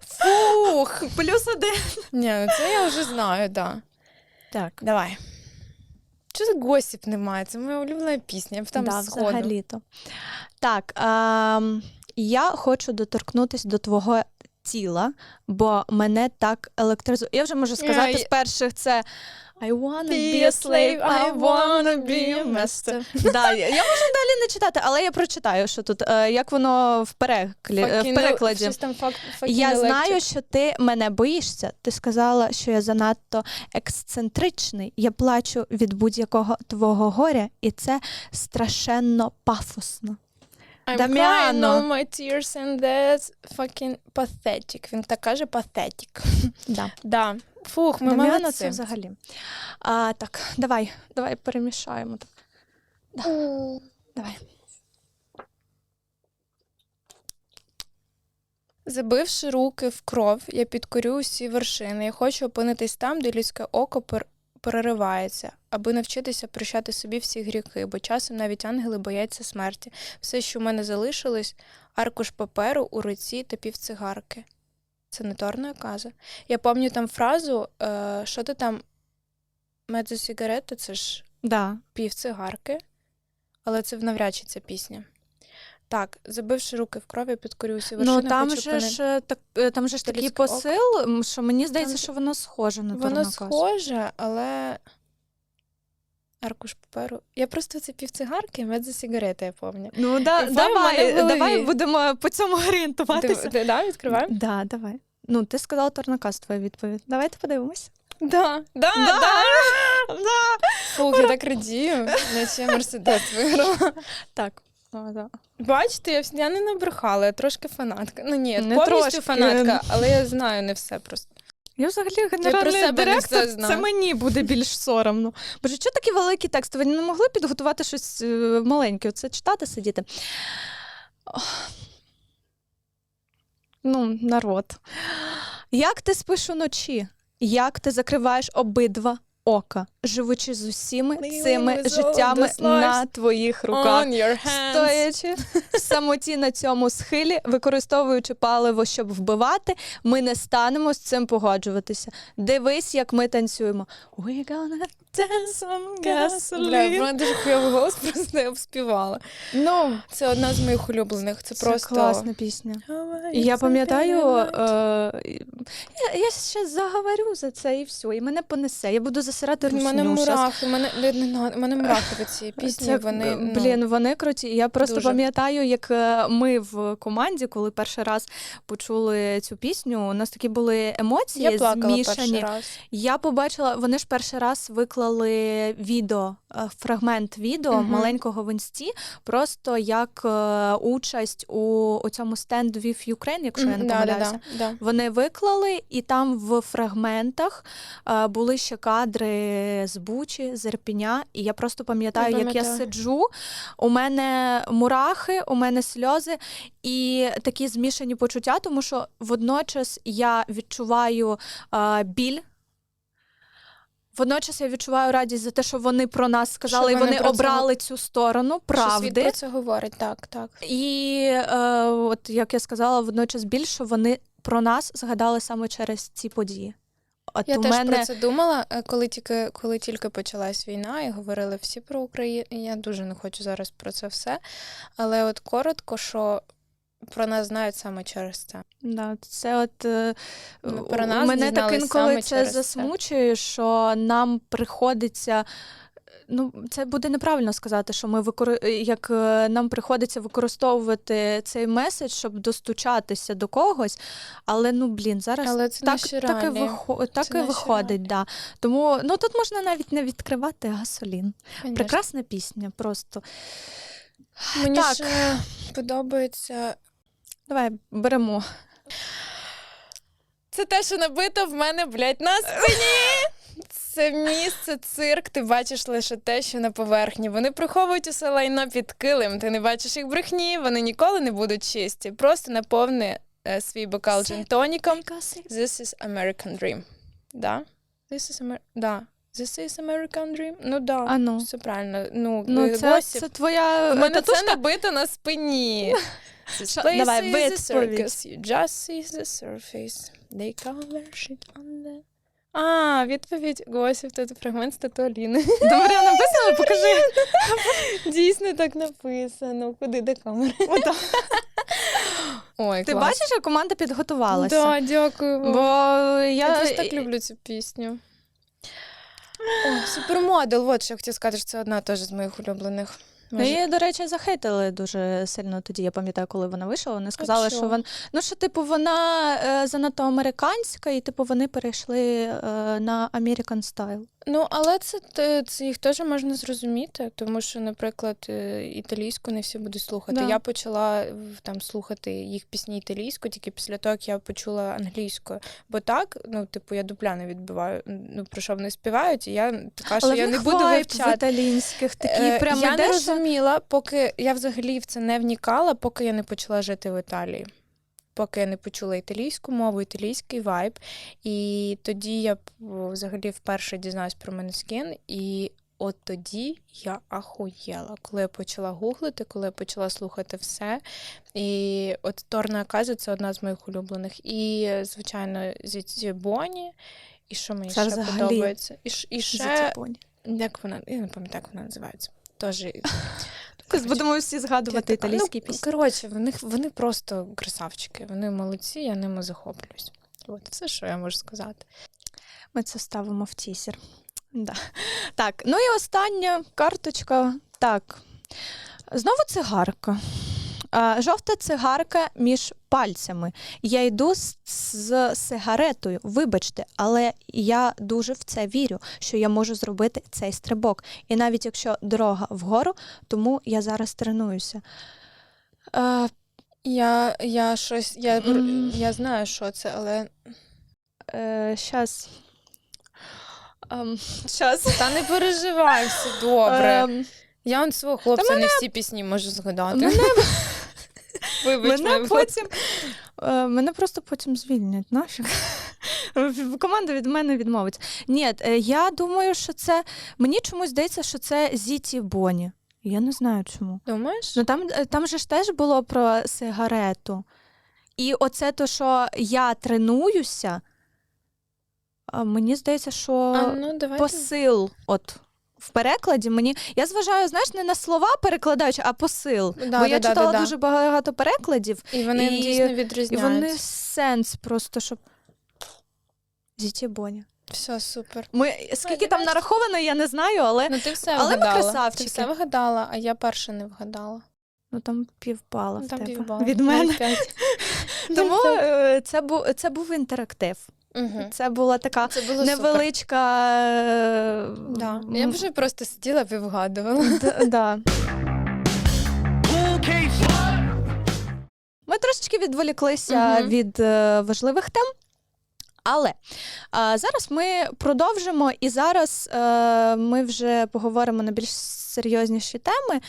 Фух! +1. Ні, це я вже знаю, да. Так. Давай. Що за госіп немає? Це моя улюблена пісня. Я б там сходу. Взагалі-то. Так, я хочу доторкнутися до твого тіла, бо мене так електризує. Я вже можу сказати з перших, це I wanna be a slave, I wanna be a master. Да, я можу далі не читати, але я прочитаю, що тут, як воно в перекладі. Я знаю, що ти мене боїшся. Ти сказала, що я занадто ексцентричний. Я плачу від будь-якого твого горя, і це страшенно пафосно. I'm Дам'яно. crying all my tears and that's fucking pathetic. Він так каже pathetic. Да. Да. Фух, ми Дам'яно молодці. це взагалі. Так, давай перемішаємо. Да. Давай. Забивши руки в кров, я підкорю усі вершини. Я хочу опинитись там, де людське око переривається, аби навчитися прощати собі всі гріхи, бо часом навіть ангели бояться смерті. Все, що в мене залишилось, аркуш паперу у руці та півцигарки. Це не Торна каза. Я пам'ятаю там фразу, що ти там, медзо сигарети, це ж півцигарки, але це навряд чи ця пісня. Так, забивши руки в кров, я підкорю усі вершини. Ну, там же ж такий посил, що мені здається, що воно схоже на Торна казу. Воно схоже, але аркуш паперу. Я просто це півцигарки, медзо сигарети, я пам'ятаю. Ну, давай будемо по цьому орієнтуватися. Да, відкриваємо? Да, давай. Ну, ти сказала Торна казу, твоя відповідь. Давайте подивимось. Да. Фух, я так радію, наче Мерседес виграла. Так. Бачите, я не набрехала, я трошки фанатка. Ну ні, не повністю трошки. Фанатка, але я знаю не все просто. Я взагалі генеральний директор, це мені буде більш соромно. Боже, що такі великі тексти? Ви не могли підготувати щось маленьке? Оце читати, сидіти? Ну, народ. Як ти спиш уночі? Як ти закриваєш обидва ока, живучи з усіми цими життями на твоїх руках, стоячи в самоті на цьому схилі, використовуючи паливо, щоб вбивати, ми не станемо з цим погоджуватися. Дивись, як ми танцюємо. We gonna dance on gasoline. Бля, в мене дуже хуйовий голос, просто я співала. Ну, це одна з моїх улюблених, це просто... класна пісня. І я пам'ятаю, я ще заговорю за це і все, і мене понесе. Я буду засирати русню. У мене мурахи від цієї пісні. Вони круті. Я просто пам'ятаю, як ми в команді, коли перший раз почули цю пісню, у нас такі були емоції змішані. Я плакала перший раз. Я побачила, вони ж перший раз виклали відео, фрагмент відео маленького в інсті, просто як участь у цьому Stand with Ukraine, якщо я не помиляюся. Вони виклали, і там в фрагментах були ще кадри з Бучі, з Ірпеня, і я просто пам'ятаю, як я сиджу, у мене мурахи, у мене сльози і такі змішані почуття, тому що водночас я відчуваю біль. Водночас я відчуваю радість за те, що вони про нас сказали, і вони обрали цю сторону правди. Що світ про це говорить, так. І от, як я сказала, водночас біль, що вони про нас згадали саме через ці події. Я теж про це думала, коли тільки почалась війна, і говорили всі про Україну. Я дуже не хочу зараз про це все. Але от коротко, що про нас знають саме через це. Да, це от про нас мене так інколи це засмучує, що нам приходиться... Ну, це буде неправильно сказати, що як нам приходиться використовувати цей меседж, щоб достучатися до когось, але, зараз так і виходить. Да. Тому, тут можна навіть не відкривати Gasoline. Конечно. Прекрасна пісня, просто. Мені ще подобається... Давай, беремо. Це те, що набито в мене, на спині! Це місце, цирк, ти бачиш лише те, що на поверхні. Вони приховують усе лайно під килим, ти не бачиш їх брехні, вони ніколи не будуть чисті. Просто наповни свій бокал джин-тоніком. This is American Dream. Да? This is American Dream? Ну да, все правильно. Це твоя... У мене це набито на спині. This place is a circus, you just see the surface. They cover shit on the... Відповідь Госів, тут фрагмент стату Аліни. Добре написано, покажи. Дійсно так написано. Куди, де камера? Ой, Ти клас. бачиш, як команда підготувалася? Да, дякую вам. Бо Я просто так люблю цю пісню. О, супермодел, от що я хотіла сказати, що це одна теж з моїх улюблених. Її, до речі, захейтили дуже сильно тоді. Я пам'ятаю, коли вона вийшла. Вони сказали, що вона вона занадто американська, і вони перейшли на American Style. Але це їх теж можна зрозуміти, тому що, наприклад, італійську не всі будуть слухати. Да. Я почала слухати їх пісні італійською тільки після того, як я почула англійською. Бо так, я дупля не відбиваю, про що вони співають, і я така, що я не буду вивчати. В італійських такі прямо я не розуміла, поки я взагалі в це не вникала, поки я не почала жити в Італії. Поки я не почула італійську мову, італійський вайб. І тоді я взагалі вперше дізналась про Måneskin. І от тоді я ахуєла, коли я почала гуглити, коли я почала слухати все. І от Торна Аказі – це одна з моїх улюблених. І, звичайно, Зіці Боні. І що мені ще подобається? І ще, як вона, я не пам'ятаю, як вона називається. Тож... Будемо всі згадувати італійські пісні. Коротше, вони просто красавчики, вони молодці, я ними захоплююсь. От все, що я можу сказати. Ми це ставимо в тізер. Да. Так, і остання карточка. Так, знову цигарка. Жовта цигарка між пальцями. Я йду з сигаретою, вибачте, але я дуже в це вірю, що я можу зробити цей стрибок. І навіть якщо дорога вгору, тому я зараз тренуюся. Я знаю, що це, але... Щас. Та не переживай, все добре. Я свого хлопця не всі пісні можу згадати. Мене просто потім звільнять. Нафіг. Команда від мене відмовиться. Ні, я думаю, що це... Мені чомусь здається, що це Зіті Боні. Я не знаю чому. Думаєш? Там же ж теж було про сигарету. І оце то, що я тренуюся, мені здається, що посил в перекладі мені... Я зважаю, не на слова перекладаючи, а посил. Бо я читала дуже багато перекладів. І вони дійсно відрізняються. І вони сенс просто, щоб... Зіті Боні. Все, супер. Скільки там нараховано, я не знаю, але... ти все але вгадала. Ми красавчики. Ти все вгадала, а я перша не вгадала. Там півбала в тебе. Півбала. Від мене. Тому це був інтерактив. Угу. Це була така невеличка... Да. Я б вже просто сиділа і вгадувала. Да. Ми трошечки відволіклися від важливих тем. Але зараз ми продовжимо, і зараз ми вже поговоримо на більш серйозніші теми.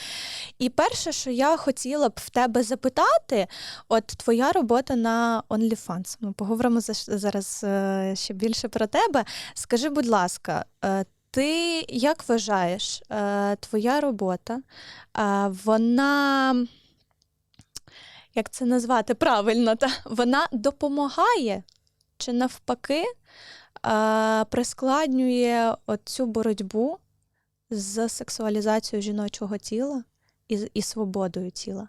І перше, що я хотіла б в тебе запитати, от твоя робота на OnlyFans. Ми поговоримо зараз ще більше про тебе. Скажи, будь ласка, ти як вважаєш, твоя робота, вона, як це назвати правильно, вона допомагає чи навпаки прискладнює цю боротьбу з сексуалізацією жіночого тіла і свободою тіла?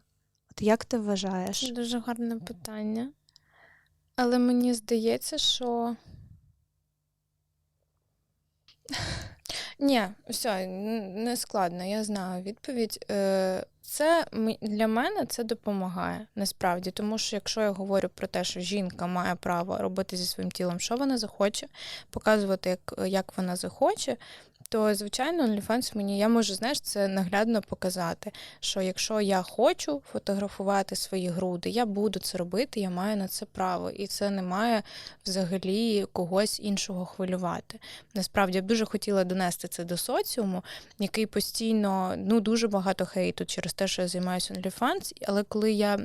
От як ти вважаєш? Це дуже гарне питання. Але мені здається, що... Ні, все, не складно, я знаю відповідь. Це для мене це допомагає, насправді. Тому що якщо я говорю про те, що жінка має право робити зі своїм тілом, що вона захоче, показувати, як вона захоче, то, звичайно, OnlyFans мені, я можу, це наглядно показати, що якщо я хочу фотографувати свої груди, я буду це робити, я маю на це право. І це не має взагалі когось іншого хвилювати. Насправді, я б дуже хотіла донести це до соціуму, який постійно, дуже багато хейту через те, що я займаюся OnlyFans, але коли я,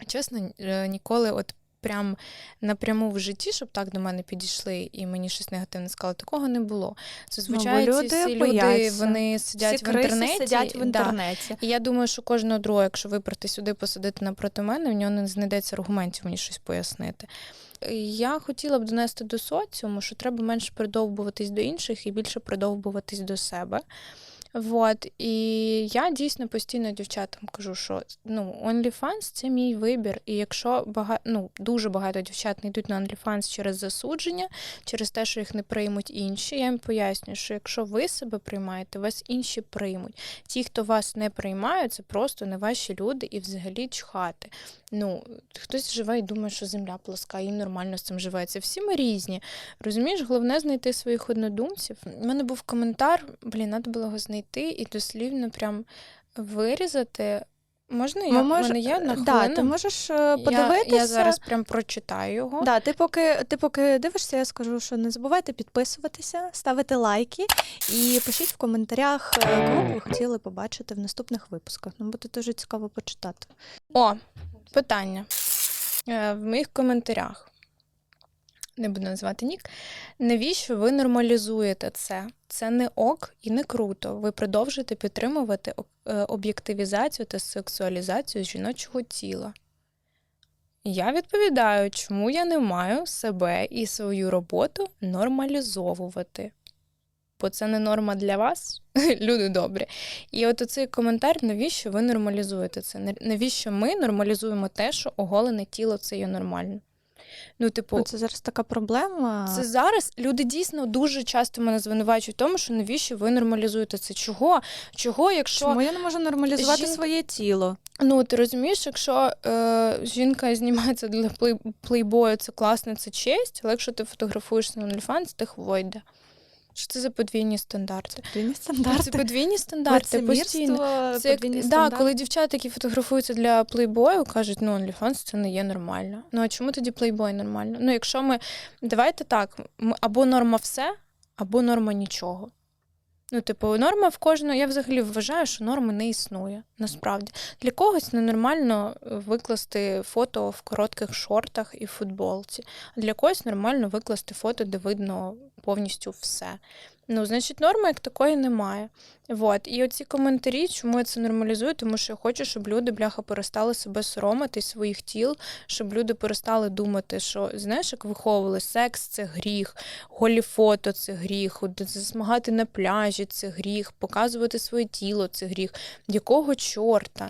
чесно, ніколи прям напряму в житті, щоб так до мене підійшли і мені щось негативне сказали, такого не було. Зазвичай всі люди, вони сидять всі в інтернеті. Сидять в інтернеті. Да. І я думаю, що кожного другого, якщо вибрати сюди, посадити напроти мене, в нього не знайдеться аргументів мені щось пояснити. я хотіла б донести до соціуму, що треба менше придовбуватись до інших і більше придовбуватись до себе. Вот. І я дійсно постійно дівчатам кажу, що OnlyFans – це мій вибір. І якщо дуже багато дівчат не йдуть на OnlyFans через засудження, через те, що їх не приймуть інші, я їм пояснюю, що якщо ви себе приймаєте, вас інші приймуть. Ті, хто вас не приймають, це просто не ваші люди і взагалі чхати. Хтось живе і думає, що земля плоска, їм нормально з цим живеться. Всі ми різні. Розумієш, головне знайти своїх однодумців. У мене був коментар, треба було його знайти і дослівно прям вирізати. Можна я? У мене є на хвилину? Да, ти можеш подивитися. Я зараз прям прочитаю його. Да, ти поки дивишся, я скажу, що не забувайте підписуватися, ставити лайки і пишіть в коментарях, кого б ви хотіли побачити в наступних випусках. Нам буде дуже цікаво почитати. Питання. В моїх коментарях. Не буду називати нік. Навіщо ви нормалізуєте це? Це не ок і не круто. Ви продовжуєте підтримувати об'єктивізацію та сексуалізацію жіночого тіла. Я відповідаю, чому я не маю себе і свою роботу нормалізовувати. Бо це не норма для вас, люди добрі. І от оцей коментар, навіщо ви нормалізуєте це? Навіщо ми нормалізуємо те, що оголене тіло – це є нормально? Це зараз така проблема. Це зараз люди дійсно дуже часто мене звинувачують в тому, що навіщо ви нормалізуєте це? Чого, якщо... Чому я не можу нормалізувати своє тіло? Ти розумієш, якщо жінка знімається для плейбою, це класно, це честь, але якщо ти фотографуєшся на OnlyFans, ти хвойде. Що це за подвійні стандарти? Це подвійні стандарти постійно. Коли дівчата, які фотографуються для плейбою, кажуть, OnlyFans це не є нормально. А чому тоді плейбой нормально? Якщо давайте так, або норма все, або норма нічого. Норма в кожного, я взагалі вважаю, що норми не існує, насправді. Для когось ненормально викласти фото в коротких шортах і футболці, а для когось нормально викласти фото, де видно повністю все. Значить, норми як такої немає. І оці коментарі, чому я це нормалізую, тому що я хочу, щоб люди, бляха, перестали себе соромити своїх тіл, щоб люди перестали думати, що, знаєш, як виховували, секс – це гріх, голі фото – це гріх, засмагати на пляжі – це гріх, показувати своє тіло – це гріх. Якого чорта?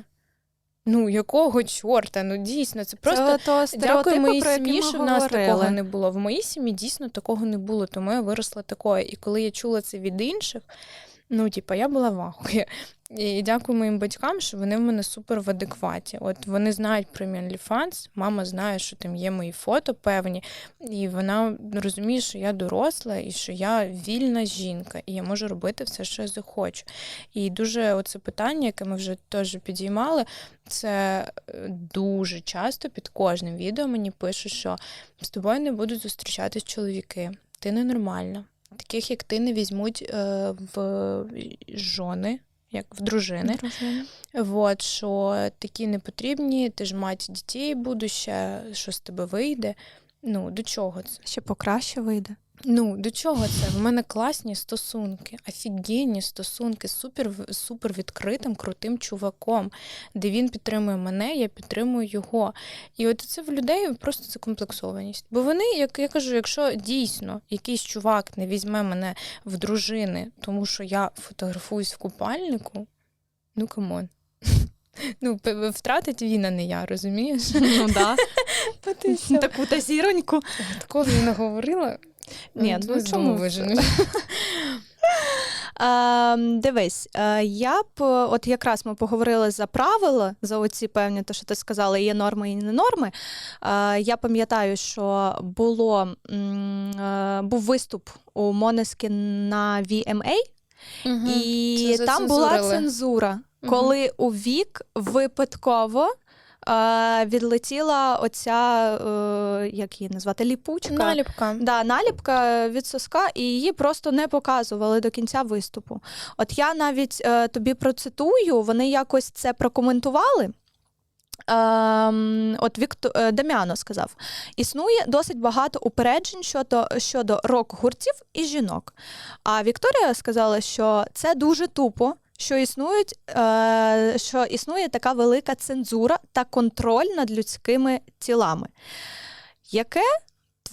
Якого чорта? Дійсно, це просто дякую моїй сім'ї, що в нас такого не було. В моїй сім'ї дійсно такого не було, тому я виросла такою. І коли я чула це від інших, я була в ахуї. І дякую моїм батькам, що вони в мене супер в адекваті. Вони знають про мій OnlyFans, мама знає, що там є мої фото певні, і вона розуміє, що я доросла, і що я вільна жінка, і я можу робити все, що я захочу. І дуже оце питання, яке ми вже теж підіймали, це дуже часто під кожним відео мені пишуть, що з тобою не будуть зустрічатись чоловіки, ти ненормальна. Таких, як ти, не візьмуть в жони, як в дружини. Що такі не потрібні, ти ж мать дітей будуще, що з тебе вийде. До чого це? Ще покраще вийде. До чого це? В мене класні стосунки, офігенні стосунки з супер відкритим, крутим чуваком, де він підтримує мене, я підтримую його. І це в людей просто це комплексованість. Бо вони, як я кажу, якщо дійсно якийсь чувак не візьме мене в дружини, тому що я фотографуюсь в купальнику, камон. Втратить він, а не я, розумієш? Да. Таку-то зіроньку. Такого я не говорила. Ні, чому вижену? Дивись, я б, якраз ми поговорили за правила, за оці певні, те, що ти сказала, є норми і не норми. Я пам'ятаю, що був виступ у Måneskin на VMA, і там була цензура, коли у Вік випадково відлетіла оця, як її назвати, ліпучка. Наліпка. Да, наліпка від соска, і її просто не показували до кінця виступу. Я навіть тобі процитую, вони якось це прокоментували. Дем'яно сказав: існує досить багато упереджень щодо рок-гуртів і жінок. А Вікторія сказала, що це дуже тупо, що існує така велика цензура та контроль над людськими тілами. Яке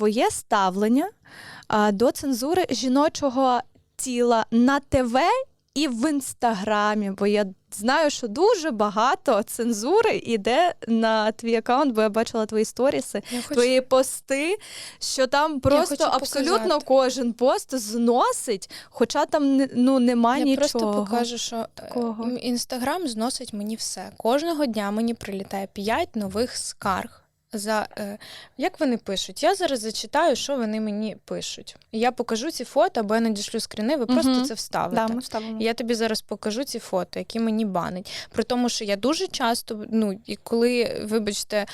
твоє ставлення до цензури жіночого тіла на ТВ і в Інстаграмі, бо я знаю, що дуже багато цензури йде на твій аккаунт, бо я бачила твої сторіси, твої пости, що там просто абсолютно кожен пост зносить, хоча там немає нічого. Я просто покажу, що Інстаграм зносить мені все. Кожного дня мені прилітає 5 нових скарг. Як вони пишуть? Я зараз зачитаю, що вони мені пишуть. Я покажу ці фото, або я надішлю скріни, ви просто це вставите. Да, ми вставимо. Я тобі зараз покажу ці фото, які мені банить. При тому, що я дуже часто, і коли, вибачте,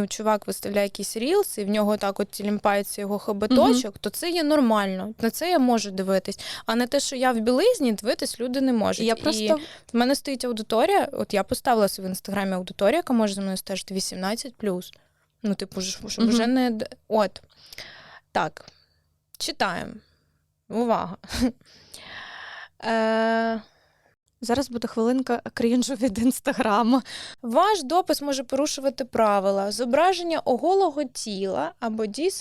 чувак виставляє якісь рілси, і в нього так от тілімпається його хоботочок, то це є нормально. На це я можу дивитись. А не те, що я в білизні, дивитись люди не можуть. І в мене стоїть аудиторія, от я поставила в Інстаграмі аудиторію, яка може за мною стежити 18+. Щоб вже не... От. Так. Читаємо. Увага. Зараз буде хвилинка крінжу від Інстаграму. Ваш допис може порушувати правила. Зображення оголого тіла або дій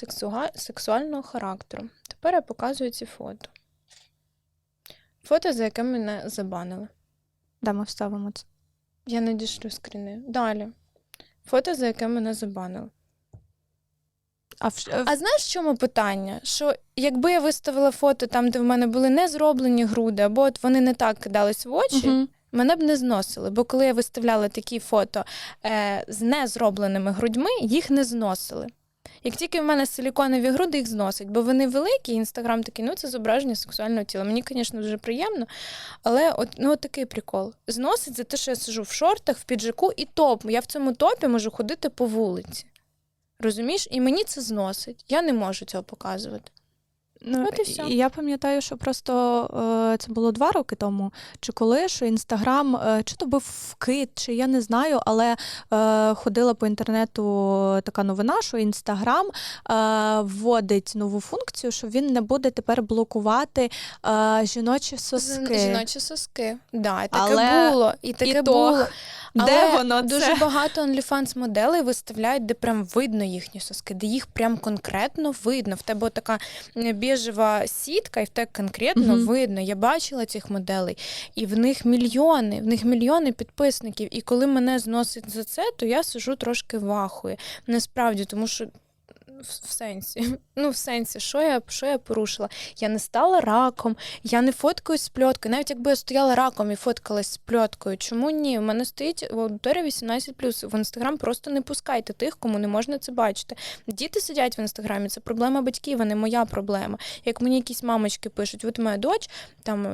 сексуального характеру. Тепер я показую ці фото. Фото, за яке мене забанили. Да, ми вставимо це. Я надішлю скріни. Далі. Фото, за яке мене забанили. А знаєш, в чому питання? Що якби я виставила фото там, де в мене були не зроблені груди, або от вони не так кидались в очі, мене б не зносили. Бо коли я виставляла такі фото з незробленими грудьми, їх не зносили. Як тільки в мене силіконові груди, їх зносять, бо вони великі, і Інстаграм такий, це зображення сексуального тіла. Мені, звісно, дуже приємно, але от такий прикол. Зносить за те, що я сиджу в шортах, в піджаку і топ. Я в цьому топі можу ходити по вулиці. Розумієш? І мені це зносить. Я не можу цього показувати. От і все. Я пам'ятаю, що просто це було 2 роки тому, чи коли, що Інстаграм, чи то був вкид, чи я не знаю, але ходила по інтернету така новина, що Інстаграм вводить нову функцію, що він не буде тепер блокувати жіночі соски. Жіночі соски, да, і таке було. І таке було. Де воно це? Дуже багато OnlyFans-моделей виставляють, де прям видно їхні соски, де їх прям конкретно видно. В тебе така біжева сітка, і в тебе конкретно видно. Я бачила цих моделей, і в них мільйони підписників. І коли мене зносить за це, то я сижу трошки в ахуї. Насправді, тому що в сенсі, що я порушила? Я не стала раком, я не фоткаюсь з пльоткою. Навіть якби я стояла раком і фоткалась з пльоткою, чому ні? У мене стоїть в аудиторії 18+. В Інстаграм просто не пускайте тих, кому не можна це бачити. Діти сидять в Інстаграмі, це проблема батьків, а не моя проблема. Як мені якісь мамочки пишуть, от моя дочь,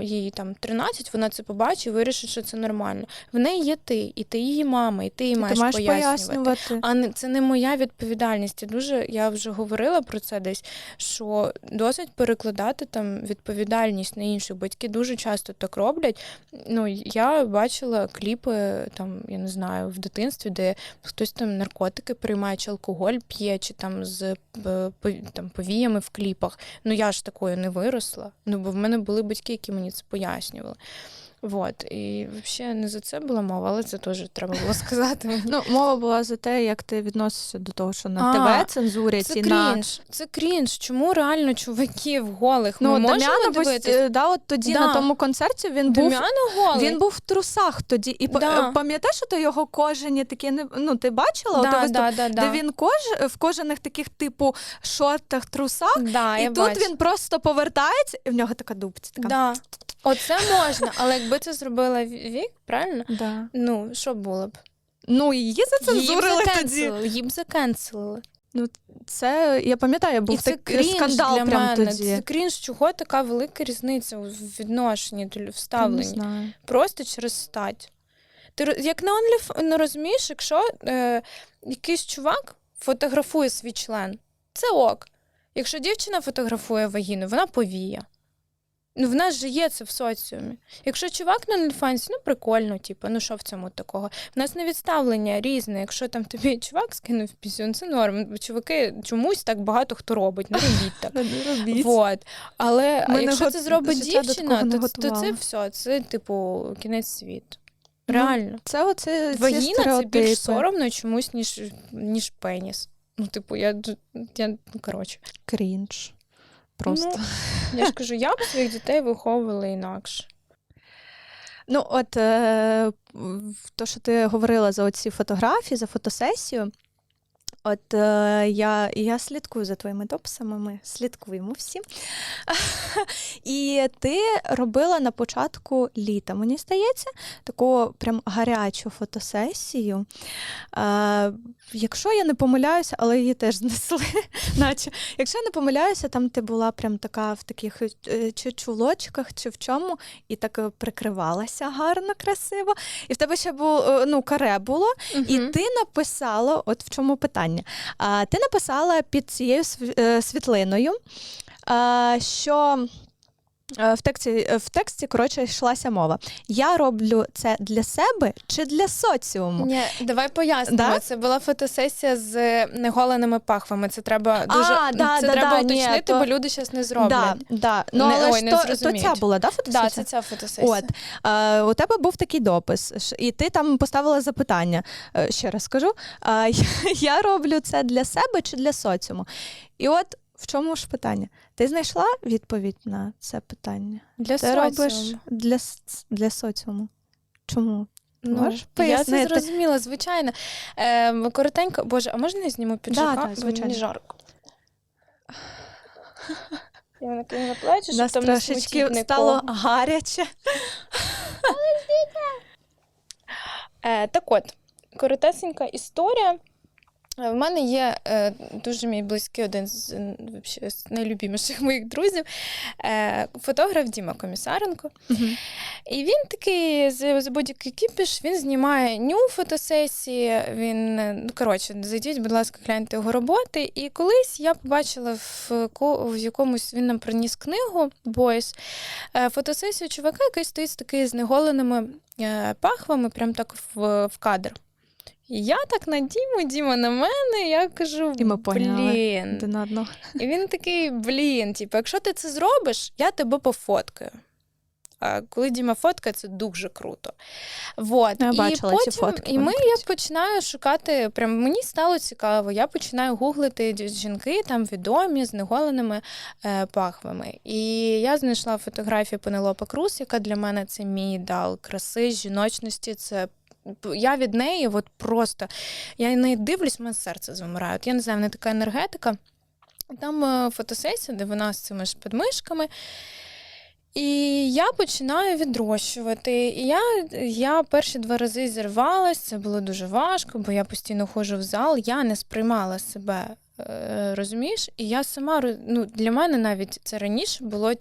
їй 13, вона це побачить і вирішить, що це нормально. В неї є ти, і ти її мама, і ти їй маєш пояснювати. А це не моя відповідальність. Я вже говорила про це десь, що досить перекладати відповідальність на інших. Батьки дуже часто так роблять. Я бачила кліпи, я не знаю, в дитинстві, де хтось наркотики приймає, чи алкоголь п'є, чи з повіями в кліпах. Я ж такою не виросла. Бо в мене були батьки, які мені це пояснювали. І взагалі не за це була мова, але це теж треба було сказати. Мова була за те, як ти відносишся до того, що на ТВ цензурять. Це крінж. Чому реально чуваків голих ми можемо дивитися? От тоді на тому концерті він був в трусах тоді. І пам'ятаєш, що його кожені такі, ти бачила? Де він в кожаних таких типу шортах, трусах, і тут він просто повертається, і в нього така дубця. Оце можна, але якби це зробила Вік, правильно? Да. Що було б? Її зацензурили тоді. Її б закенселили. Це, я пам'ятаю, був такий скандал для прямо мене. тоді. Це крінж, чого така велика різниця в відношенні, в ставленні. Просто через стать. Ти як на OnlyFans, розумієш, якщо якийсь чувак фотографує свій член, це ок. Якщо дівчина фотографує вагіну, вона повія. В нас же є це в соціумі. Якщо чувак на OnlyFans, прикольно, що в цьому такого? В нас не відставлення різне. Якщо тобі чувак скинув пісюн, це норм. Чуваки чомусь так багато хто робить, не робіть так. Не робіть. Але якщо це зробить дівчина, то це все, це кінець світу. Реально. Це вагіна – це більш соромно чомусь, ніж пеніс. Ну, типу, коротше. Крінж. Просто. Ну, я ж кажу, я б своїх дітей виховувала інакше. Ну, от то, що ти говорила за оці фотографії, за фотосесію, от я слідкую за твоїми дописами, ми слідкуємо всі. І ти робила на початку літа, мені здається, таку прям гарячу фотосесію. Якщо я не помиляюся, але її теж знесли, наче. Якщо я не помиляюся, там ти була прям така в таких чи чулочках, чи в чому, і так прикривалася гарно, красиво. І в тебе ще було, каре було, і ти написала, от в чому питання. Ти написала під цією світлиною, що в тексті, коротше, йшлася мова. Я роблю це для себе чи для соціуму? Ні, давай пояснимо. Да? Це була фотосесія з неголеними пахвами. Це треба уточнити, бо люди зараз не зроблять. Да. Ну, але ж то ця була, да, фотосесія? Так, це ця фотосесія. От. У тебе був такий допис, і ти там поставила запитання. Ще раз скажу. Я роблю це для себе чи для соціуму? І от в чому ж питання? Ти знайшла відповідь на це питання? Для ти соціуму. Робиш для соціуму. Чому? Можеш пояснити? Я це зрозуміла, звичайно. Коротенько, Боже, а можна я зніму піджака? Да, звичайно. Мені жарко. Я накину на плечі, щоб там не смутіть нікого. Трошечки стало гаряче. Так от, коротесенька історія. В мене є дуже мій близький, один з найлюбіміших моїх друзів, фотограф Діма Комісаренко. І він такий, за будь-який кіпіш, він знімає фотосесії, зайдіть, будь ласка, гляньте його роботи. І колись я побачила в якомусь, він нам приніс книгу, Boys, фотосесію чувака, який стоїть з такими знеголеними пахвами, прям так в кадр. І я так на Діма на мене, я кажу, блін. І він такий, якщо ти це зробиш, я тебе пофоткаю. А коли Діма фоткає, це дуже круто. Вот. Я бачила ці фотки. Я починаю шукати, прям мені стало цікаво, я починаю гуглити жінки там відомі з неголеними пахвами. І я знайшла фотографію Пенелопи Круз, яка для мене це мій ідеал краси, жіночності, це я від неї просто, я на неї дивлюсь, мене серце замирає. Я не знаю, в неї така енергетика. Там фотосесія, де вона з цими ж підмишками. І я починаю відрощувати. І я перші 2 рази зірвалась, це було дуже важко, бо я постійно ходжу в зал, я не сприймала себе, розумієш? І я сама, для мене навіть це раніше було,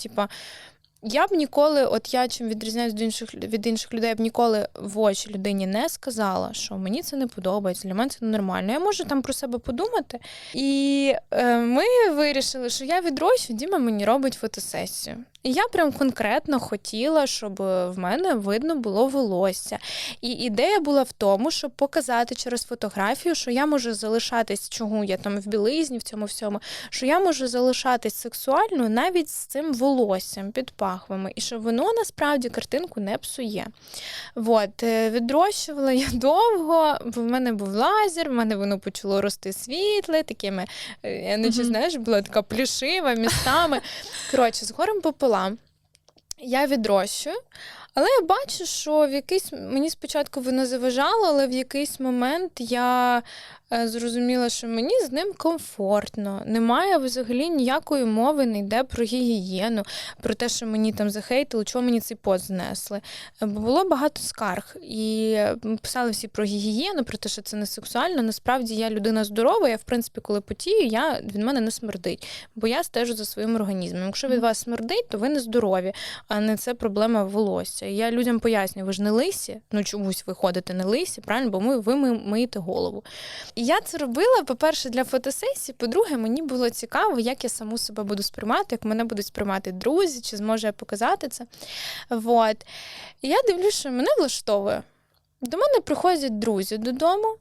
я б ніколи, я чим відрізняюсь від інших людей, я б ніколи в очі людині не сказала, що мені це не подобається, для мене це ненормально. Я можу там про себе подумати. І ми вирішили, що я відрощу, Діма мені робить фотосесію. І я прям конкретно хотіла, щоб в мене видно було волосся. І ідея була в тому, щоб показати через фотографію, що я можу залишатись, чого я там в білизні, в цьому всьому, що я можу залишатись сексуально навіть з цим волоссям під пахвами. І що воно насправді картинку не псує. Відрощувала я довго, бо в мене був лазер, в мене воно почало рости світле, такими, я наче, знаєш, була така плішива містами. Коротше, з горем пополам. Я відрощую, але я бачу, що мені спочатку воно заважало, але в якийсь момент я зрозуміла, що мені з ним комфортно. Немає взагалі ніякої мови, не йде про гігієну, про те, що мені там захейтили, чого мені цей пост знесли. Бо було багато скарг. І писали всі про гігієну, про те, що це не сексуально. Насправді я людина здорова, я, в принципі, коли потію, від мене не смердить. Бо я стежу за своїм організмом. Якщо від вас смердить, то ви не здорові, а не це проблема волосся. І я людям пояснюю, ви ж не лисі, чомусь ви ходите не лисі, правильно, бо ви миєте голову. І я це робила, по-перше, для фотосесії, по-друге, мені було цікаво, як я саму себе буду сприймати, як мене будуть сприймати друзі, чи зможу я показати це. І я дивлюсь, що мене влаштовує. До мене приходять друзі додому,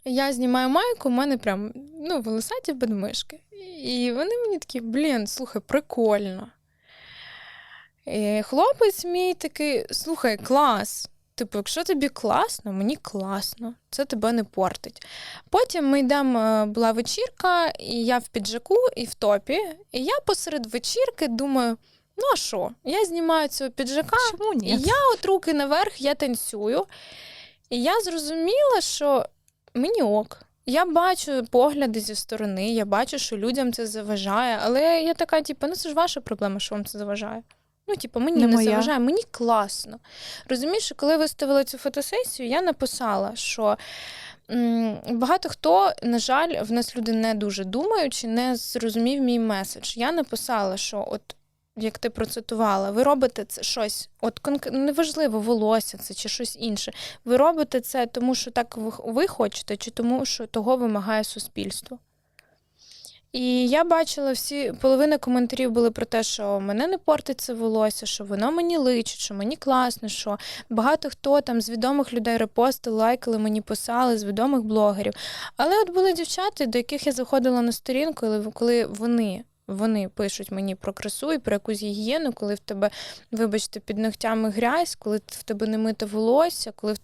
я знімаю майку, у мене прям, волосаті підмишки. І вони мені такі, слухай, прикольно. І хлопець мій такий, слухай, клас. Типу, якщо тобі класно, мені класно, це тебе не портить. Потім ми йдемо, була вечірка, і я в піджаку, і в топі, і я посеред вечірки думаю, ну а що, я знімаю цього піджака, Чому ні? і я от руки наверх, я танцюю. І я зрозуміла, що мені ок. Я бачу погляди зі сторони, я бачу, що людям це заважає, але я така, типу, ну це ж ваша проблема, що вам це заважає. Ну, типу, мені не заважає, мені класно. Розумієш, коли виставила цю фотосесію, я написала, що багато хто, на жаль, в нас люди не дуже думаючи, не зрозумів мій меседж. Я написала, що от як ти процитувала, ви робите це щось, от неважливо, волосся це чи щось інше. Ви робите це тому, що так ви хочете, чи тому, що того вимагає суспільство. І я бачила половина коментарів були про те, що мене не портить це волосся, що воно мені личить, що мені класно, що багато хто там з відомих людей репостили, лайкали, мені писали, з відомих блогерів. Але от були дівчата, до яких я заходила на сторінку, коли вони пишуть мені про красу і про якусь гігієну, коли в тебе, вибачте, під ногтями грязь, коли в тебе не мите волосся, коли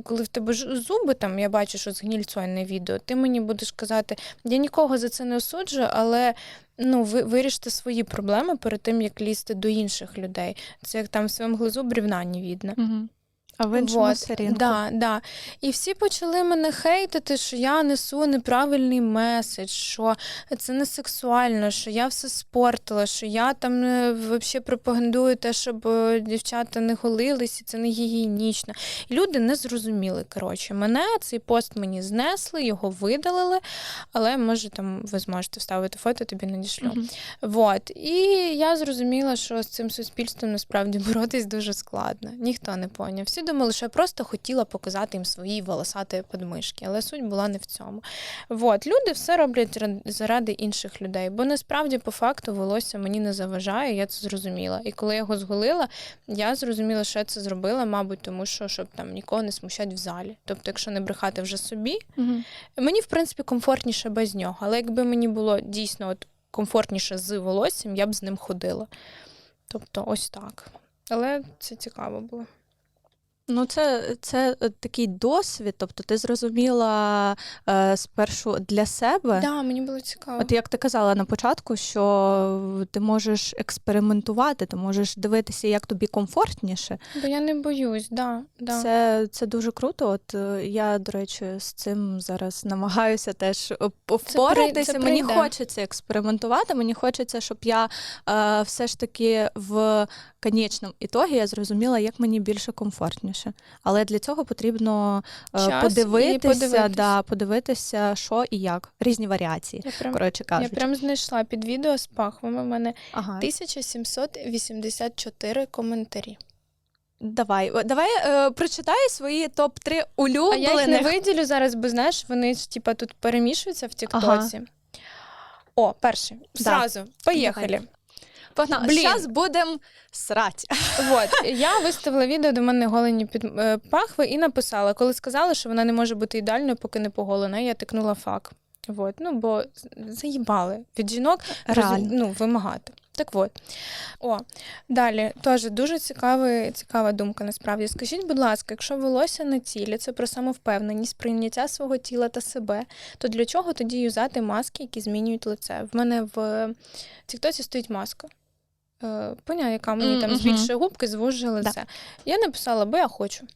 в тебе зуби, там, я бачу, що з гнільцою на відео, ти мені будеш казати, я нікого за це не осуджую, але ви вирішите свої проблеми перед тим, як лізти до інших людей. Це як там в своєму глазу брівна не видно. Угу. А в іншому сторінку. Да. І всі почали мене хейтити, що я несу неправильний меседж, що це не сексуально, що я все спортила, що я там взагалі пропагандую те, щоб дівчата не голились, і це не гігієнічно. І люди не зрозуміли, коротше. Цей пост мені знесли, його видалили, але, може, там ви зможете вставити фото, тобі надішлю. Вот. І я зрозуміла, що з цим суспільством насправді боротись дуже складно. Ніхто не поняв. Всі думали, що я просто хотіла показати їм свої волосаті подмишки, але суть була не в цьому. Вот. Люди все роблять заради інших людей, бо насправді, по факту, волосся мені не заважає, я це зрозуміла. І коли я його зголила, я зрозуміла, що я це зробила, мабуть, тому що, щоб там нікого не смущати в залі. Тобто, якщо не брехати вже собі, мені, в принципі, комфортніше без нього, але якби мені було дійсно от комфортніше з волоссям, я б з ним ходила. Тобто, ось так. Але це цікаво було. Ну, це такий досвід, тобто ти зрозуміла спершу для себе. Да, мені було цікаво. От як ти казала на початку, що ти можеш експериментувати, ти можеш дивитися, як тобі комфортніше. Бо я не боюсь, да. Це дуже круто. От я, до речі, з цим зараз намагаюся теж впоратися. Мені хочеться експериментувати, мені хочеться, щоб я все ж таки в конечному ітогі я зрозуміла, як мені більше комфортніше. Але для цього потрібно подивитися, що і як. Різні варіації, коротше кажучи. Я прям знайшла під відео з пахвами. У мене 1784 коментарі. Давай, прочитай свої топ-3 улюблених. А я їх не виділю зараз, бо, знаєш, вони ж тут перемішуються в тіктоці. О, перший. Зразу. Поїхали. Погнали. Зараз будемо срать. Вот. Я виставила відео, до мене голені пахви і написала, коли сказали, що вона не може бути ідеальною, поки не поголена, я тикнула фак. Вот. Бо заїбали від жінок вимагати. Так от. Далі, теж дуже цікава думка, насправді. Скажіть, будь ласка, якщо волосся на тілі, це про самовпевненість, прийняття свого тіла та себе, то для чого тоді юзати маски, які змінюють лице? В мене в тіктоці стоїть маска. Яка мені там збільшує губки, звужує лице. Да. Я написала, бо я хочу.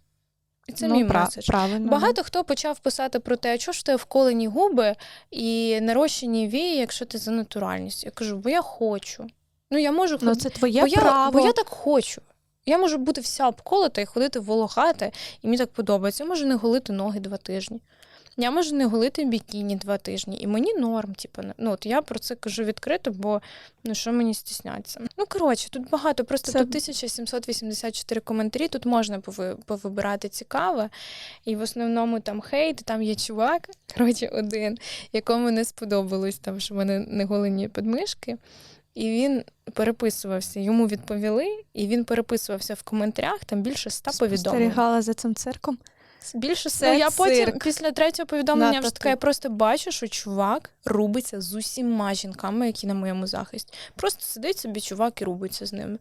І це мій меседж. Правильно. Багато хто почав писати про те, що ж ти вколені губи і нарощені вії, якщо ти за натуральність. Я кажу, бо я хочу. Я можу це твоє право. Бо я так хочу. Я можу бути вся обколота і ходити волохати, і мені так подобається. Я можу не голити ноги 2 тижні. Я можу не голити бікіні 2 тижні. І мені норм. От я про це кажу відкрито, бо що мені стіснятися. Коротше, тут багато. Просто тут 1784 коментарі. Тут можна повибирати цікаве. І в основному там хейт, там є чувак, один, якому не сподобалось, там, що в мене не голені підмишки. І він переписувався, йому відповіли, і він переписувався в коментарях, там більше 100 повідомлень. Спостерігала за цим цирком? Більше 100. Я потім, після 3-го повідомлення, я просто бачу, що чувак рубиться з усіма жінками, які на моєму захисті. Просто сидить собі чувак і рубиться з ними.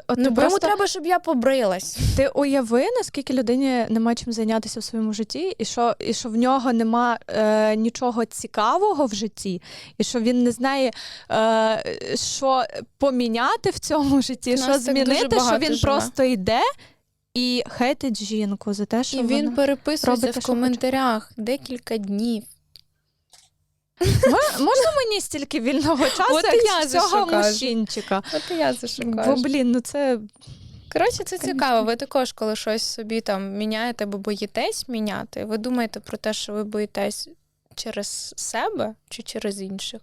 Бо йому треба, щоб я побрилась. Ти уяви, наскільки людині нема чим зайнятися в своєму житті, і що в нього нема нічого цікавого в житті, і що він не знає, що поміняти в цьому житті, що змінити, що він просто йде і хейтить жінку за те, що і він переписується в коментарях декілька днів. Можна мені стільки вільного часу, як цього мужчинчика? От і я за що кажу. Бо, блін, це... Коротше, це цікаво. Ви також, коли щось собі там міняєте або боїтесь міняти, ви думаєте про те, що ви боїтесь через себе чи через інших.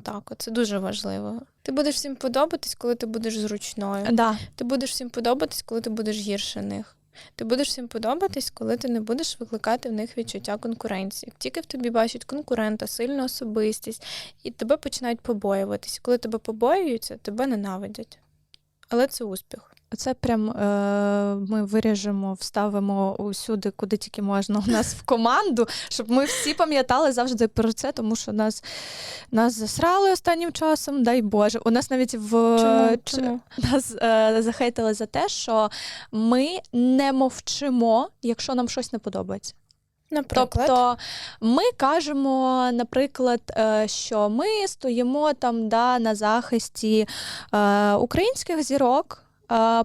Так, це дуже важливо. Ти будеш всім подобатись, коли ти будеш зручною. Да. Ти будеш всім подобатись, коли ти будеш гірше них. Ти будеш всім подобатись, коли ти не будеш викликати в них відчуття конкуренції. Тільки в тобі бачать конкурента, сильну особистість, і тебе починають побоюватись. Коли тебе побоюються, тебе ненавидять. Але це успіх. Це прям ми виріжемо, вставимо усюди, куди тільки можна у нас в команду, щоб ми всі пам'ятали завжди про це, тому що нас засрали останнім часом, дай Боже. У нас навіть Чому? Нас захейтили за те, що ми не мовчимо, якщо нам щось не подобається. Наприклад? Тобто ми кажемо, наприклад, що ми стоїмо там на захисті українських зірок,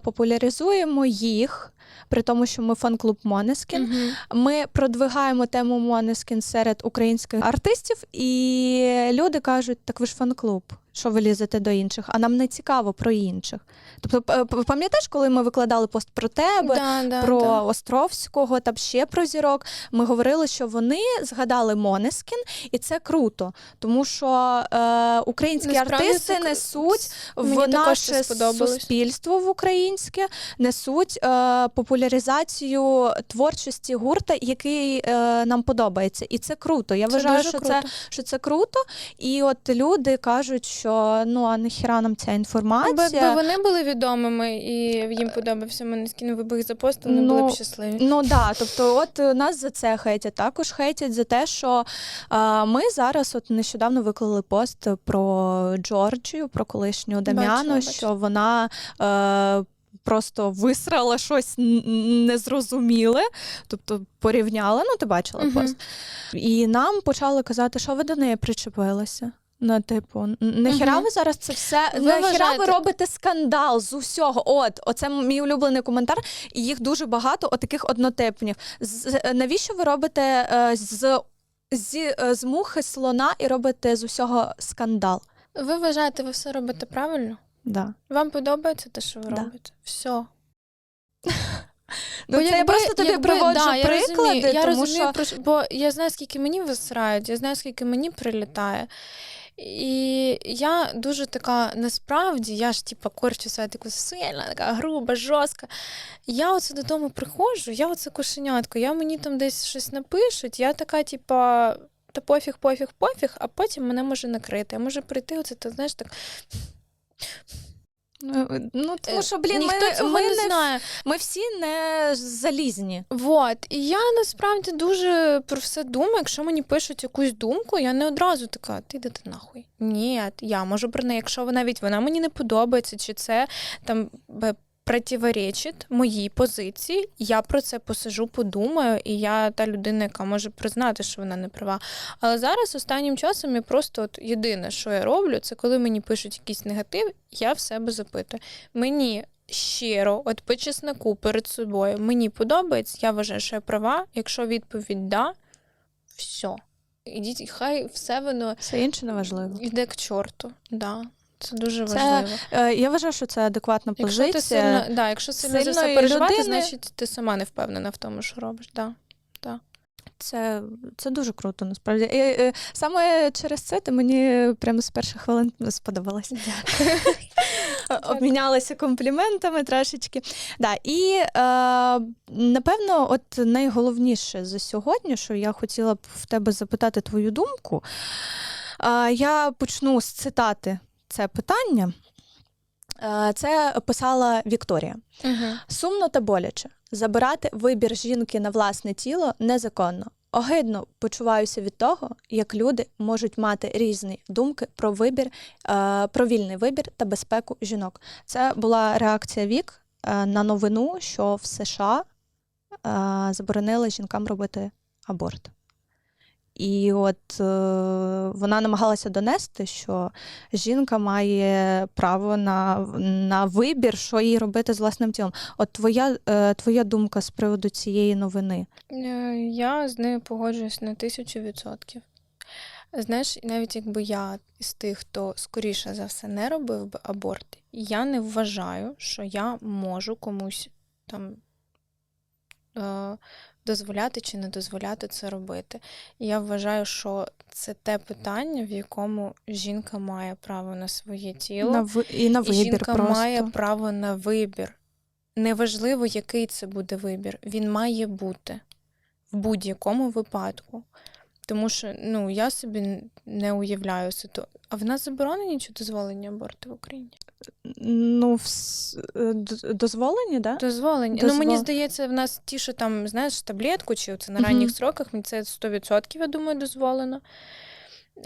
популяризуємо їх, при тому, що ми фан-клуб Måneskin. Ми продвигаємо тему Måneskin серед українських артистів, і люди кажуть, так ви ж фан-клуб, що ви лізете до інших, а нам не цікаво про інших. Тобто, пам'ятаєш, коли ми викладали пост про тебе, про Островського, там ще про зірок, ми говорили, що вони згадали Måneskin, і це круто, тому що українські артисти несуть в наше суспільство в українське, несуть популяризацію творчості гурта, який нам подобається. І це круто. Я вважаю, що це круто. І от люди кажуть, що а нахіра нам ця інформація. Якби вони були відомими і їм подобався Måneskin, ви б їх запостили, не були б щасливі. Тобто от нас за це хейтять. Також хейтять за те, що ми зараз от нещодавно виклали пост про Джорджію, про колишню Дам'яну, що вона просто висрала щось незрозуміле, тобто порівняла, ти бачила пост. І нам почали казати, що ви до неї причепилися. Нахіра ви зараз це все, нахіра ви робите скандал з усього. Оце мій улюблений коментар, і їх дуже багато, таких однотипних. Навіщо ви робите з мухи слона і робите з усього скандал? Ви вважаєте, ви все робите правильно? Да. Вам подобається те, що ви робите? Все. Я просто тобі приводжу приклади, я тому розумію, що... Бо я знаю, скільки мені висрають, я знаю, скільки мені прилітає. І я дуже така, насправді, я ж корчу себе таку сильна, така груба, жорстка. Я оце додому приходжу, я оце кошенятко, мені там десь щось напишуть, я така, та пофіг, а потім мене може накрити. Я можу прийти, оце, ти знаєш, так... Тому що, ми всі не залізні. І я насправді дуже про все думаю. Якщо мені пишуть якусь думку, я не одразу така, ти йди ти нахуй. Ні, я можу про неї, якщо вона мені не подобається, чи це там противоречить моїй позиції, я про це посижу, подумаю, і я та людина, яка може признати, що вона не права. Але зараз останнім часом я просто єдине, що я роблю, це коли мені пишуть якийсь негатив, я в себе запитую. Мені щиро, по чесноку перед собою, мені подобається, я вважаю, що я права. Якщо відповідь «да», все. Ідіть, хай все інше не важливо. Йде к чорту, да. Це дуже важливо. Я важаю, що це адекватна позиція. Якщо сильно за все переживати, значить ти сама не впевнена в тому, що робиш. Да. Це дуже круто, насправді. І саме через це ти мені прямо з перших хвилин сподобалася. Дякую. Обмінялися компліментами трошечки. І, напевно, от найголовніше за сьогодні, що я хотіла б в тебе запитати твою думку, я почну з цитати це питання. Це писала Вікторія. Сумно та боляче. Забирати вибір жінки на власне тіло незаконно. огидно почуваюся від того, як люди можуть мати різні думки про вибір, про вільний вибір та безпеку жінок. Це була реакція Вік на новину, що в США заборонили жінкам робити аборт. І от вона намагалася донести, що жінка має право на вибір, що їй робити з власним тілом. От твоя думка з приводу цієї новини? Я з нею погоджуюсь на 1000%. Знаєш, навіть якби я із тих, хто скоріше за все не робив би аборт, я не вважаю, що я можу комусь там дозволяти чи не дозволяти це робити. Я вважаю, що це те питання, в якому жінка має право на своє тіло. І на вибір жінка просто. має право на вибір. Неважливо, який це буде вибір. Він має бути в будь-якому випадку. Тому що, я собі не уявляю ситуацію. А в нас заборонені чи дозволені аборти в Україні? Дозволені, так? Да? Дозволені. Мені здається, в нас ті, що там, знаєш, таблетку, чи це на ранніх сроках, мені це 100%, я думаю, дозволено.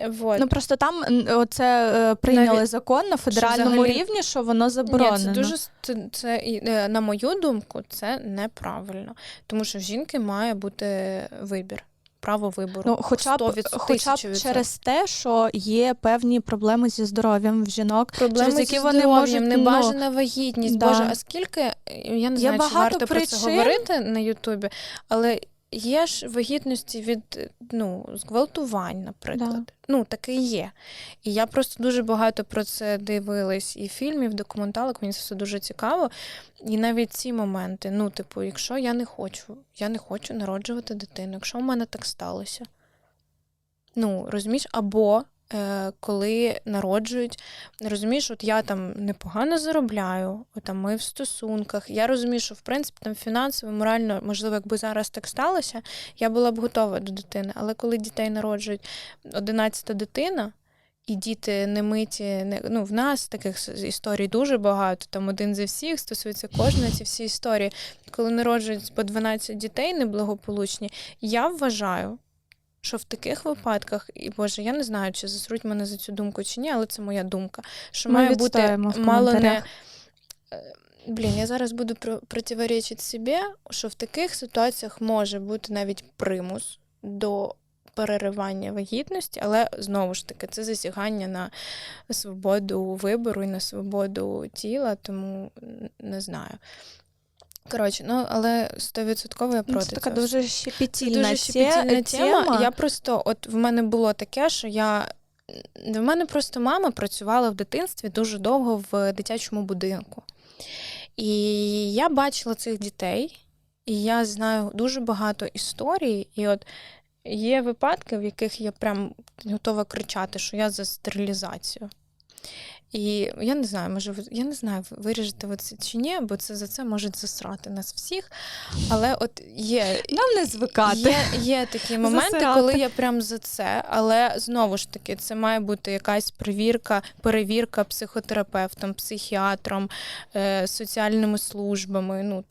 Вот. Просто там оце прийняли закон на федеральному рівні, що воно заборонено. Ні, це на мою думку, це неправильно. Тому що в жінки має бути вибір. Право вибору. Хоча б через те, що є певні проблеми зі здоров'ям в жінок, через які вони можуть... Небажана вагітність. Да. Боже, а скільки, я не знаю, чи варто про це говорити на Ютубі, але є ж вагітності від, зґвалтувань, наприклад. Да. Таке є. І я просто дуже багато про це дивилась і фільмів, документалок, мені це все дуже цікаво. І навіть ці моменти, якщо я не хочу народжувати дитину, якщо в мене так сталося. Розумієш, або коли народжують, розумієш, от я там непогано заробляю, там ми в стосунках, я розумію, що в принципі там фінансово, морально, можливо, якби зараз так сталося, я була б готова до дитини, але коли дітей народжують 11-та дитина, і діти не миті, в нас таких історій дуже багато, там один зі всіх, стосується кожної, ці всі історії, коли народжують по 12 дітей неблагополучні, я вважаю, що в таких випадках, і, Боже, я не знаю, чи засруть мене за цю думку чи ні, але це моя думка, що має бути мало не... Я зараз буду противоречити собі, що в таких ситуаціях може бути навіть примус до переривання вагітності, але, знову ж таки, це засягання на свободу вибору і на свободу тіла, тому не знаю. Коротше, але 100% я проти. Це така дуже щепетільна тема. Я просто, от в мене було таке, що в мене просто мама працювала в дитинстві дуже довго в дитячому будинку. І я бачила цих дітей, і я знаю дуже багато історій, і от є випадки, в яких я прям готова кричати, що я за стерилізацію. І я не знаю, виріжете ви це чи ні, бо за це можуть засрати нас всіх. Але от є... Нам не звикати. Є такі моменти, коли я прям за це, але знову ж таки, це має бути якась перевірка психотерапевтом, психіатром, соціальними службами,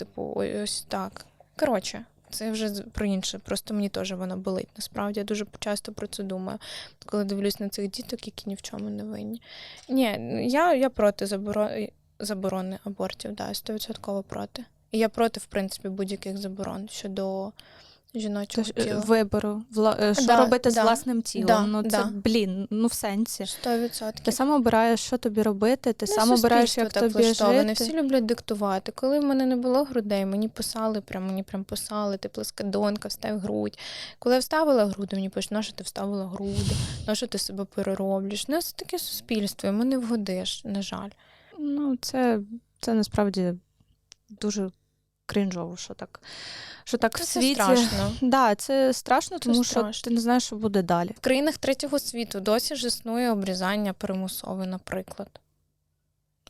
ось так. Коротше. Це вже про інше, просто мені теж воно болить. Насправді, я дуже часто про це думаю, коли дивлюсь на цих діток, які ні в чому не винні. Ні, я проти заборони абортів, 100% проти. І я проти, в принципі, будь-яких заборон щодо жіночого тіла. Вибору, що робити з власним тілом. Це, в сенсі. 100%. Ти сам обираєш, що тобі робити, ти сам обираєш, як тобі жити. Всі люблять диктувати. Коли в мене не було грудей, мені прям писали, ти плоскодонка, встав грудь. Коли я вставила груди, мені пишуть, що ти вставила груди, що ти себе перероблюєш. Це таке суспільство, йому не вгодиш, на жаль. Це насправді дуже крінжово, що так в світі. Це страшно. Да, це страшно, тому що ти не знаєш, що буде далі. В країнах третього світу досі ж існує обрізання примусове, наприклад.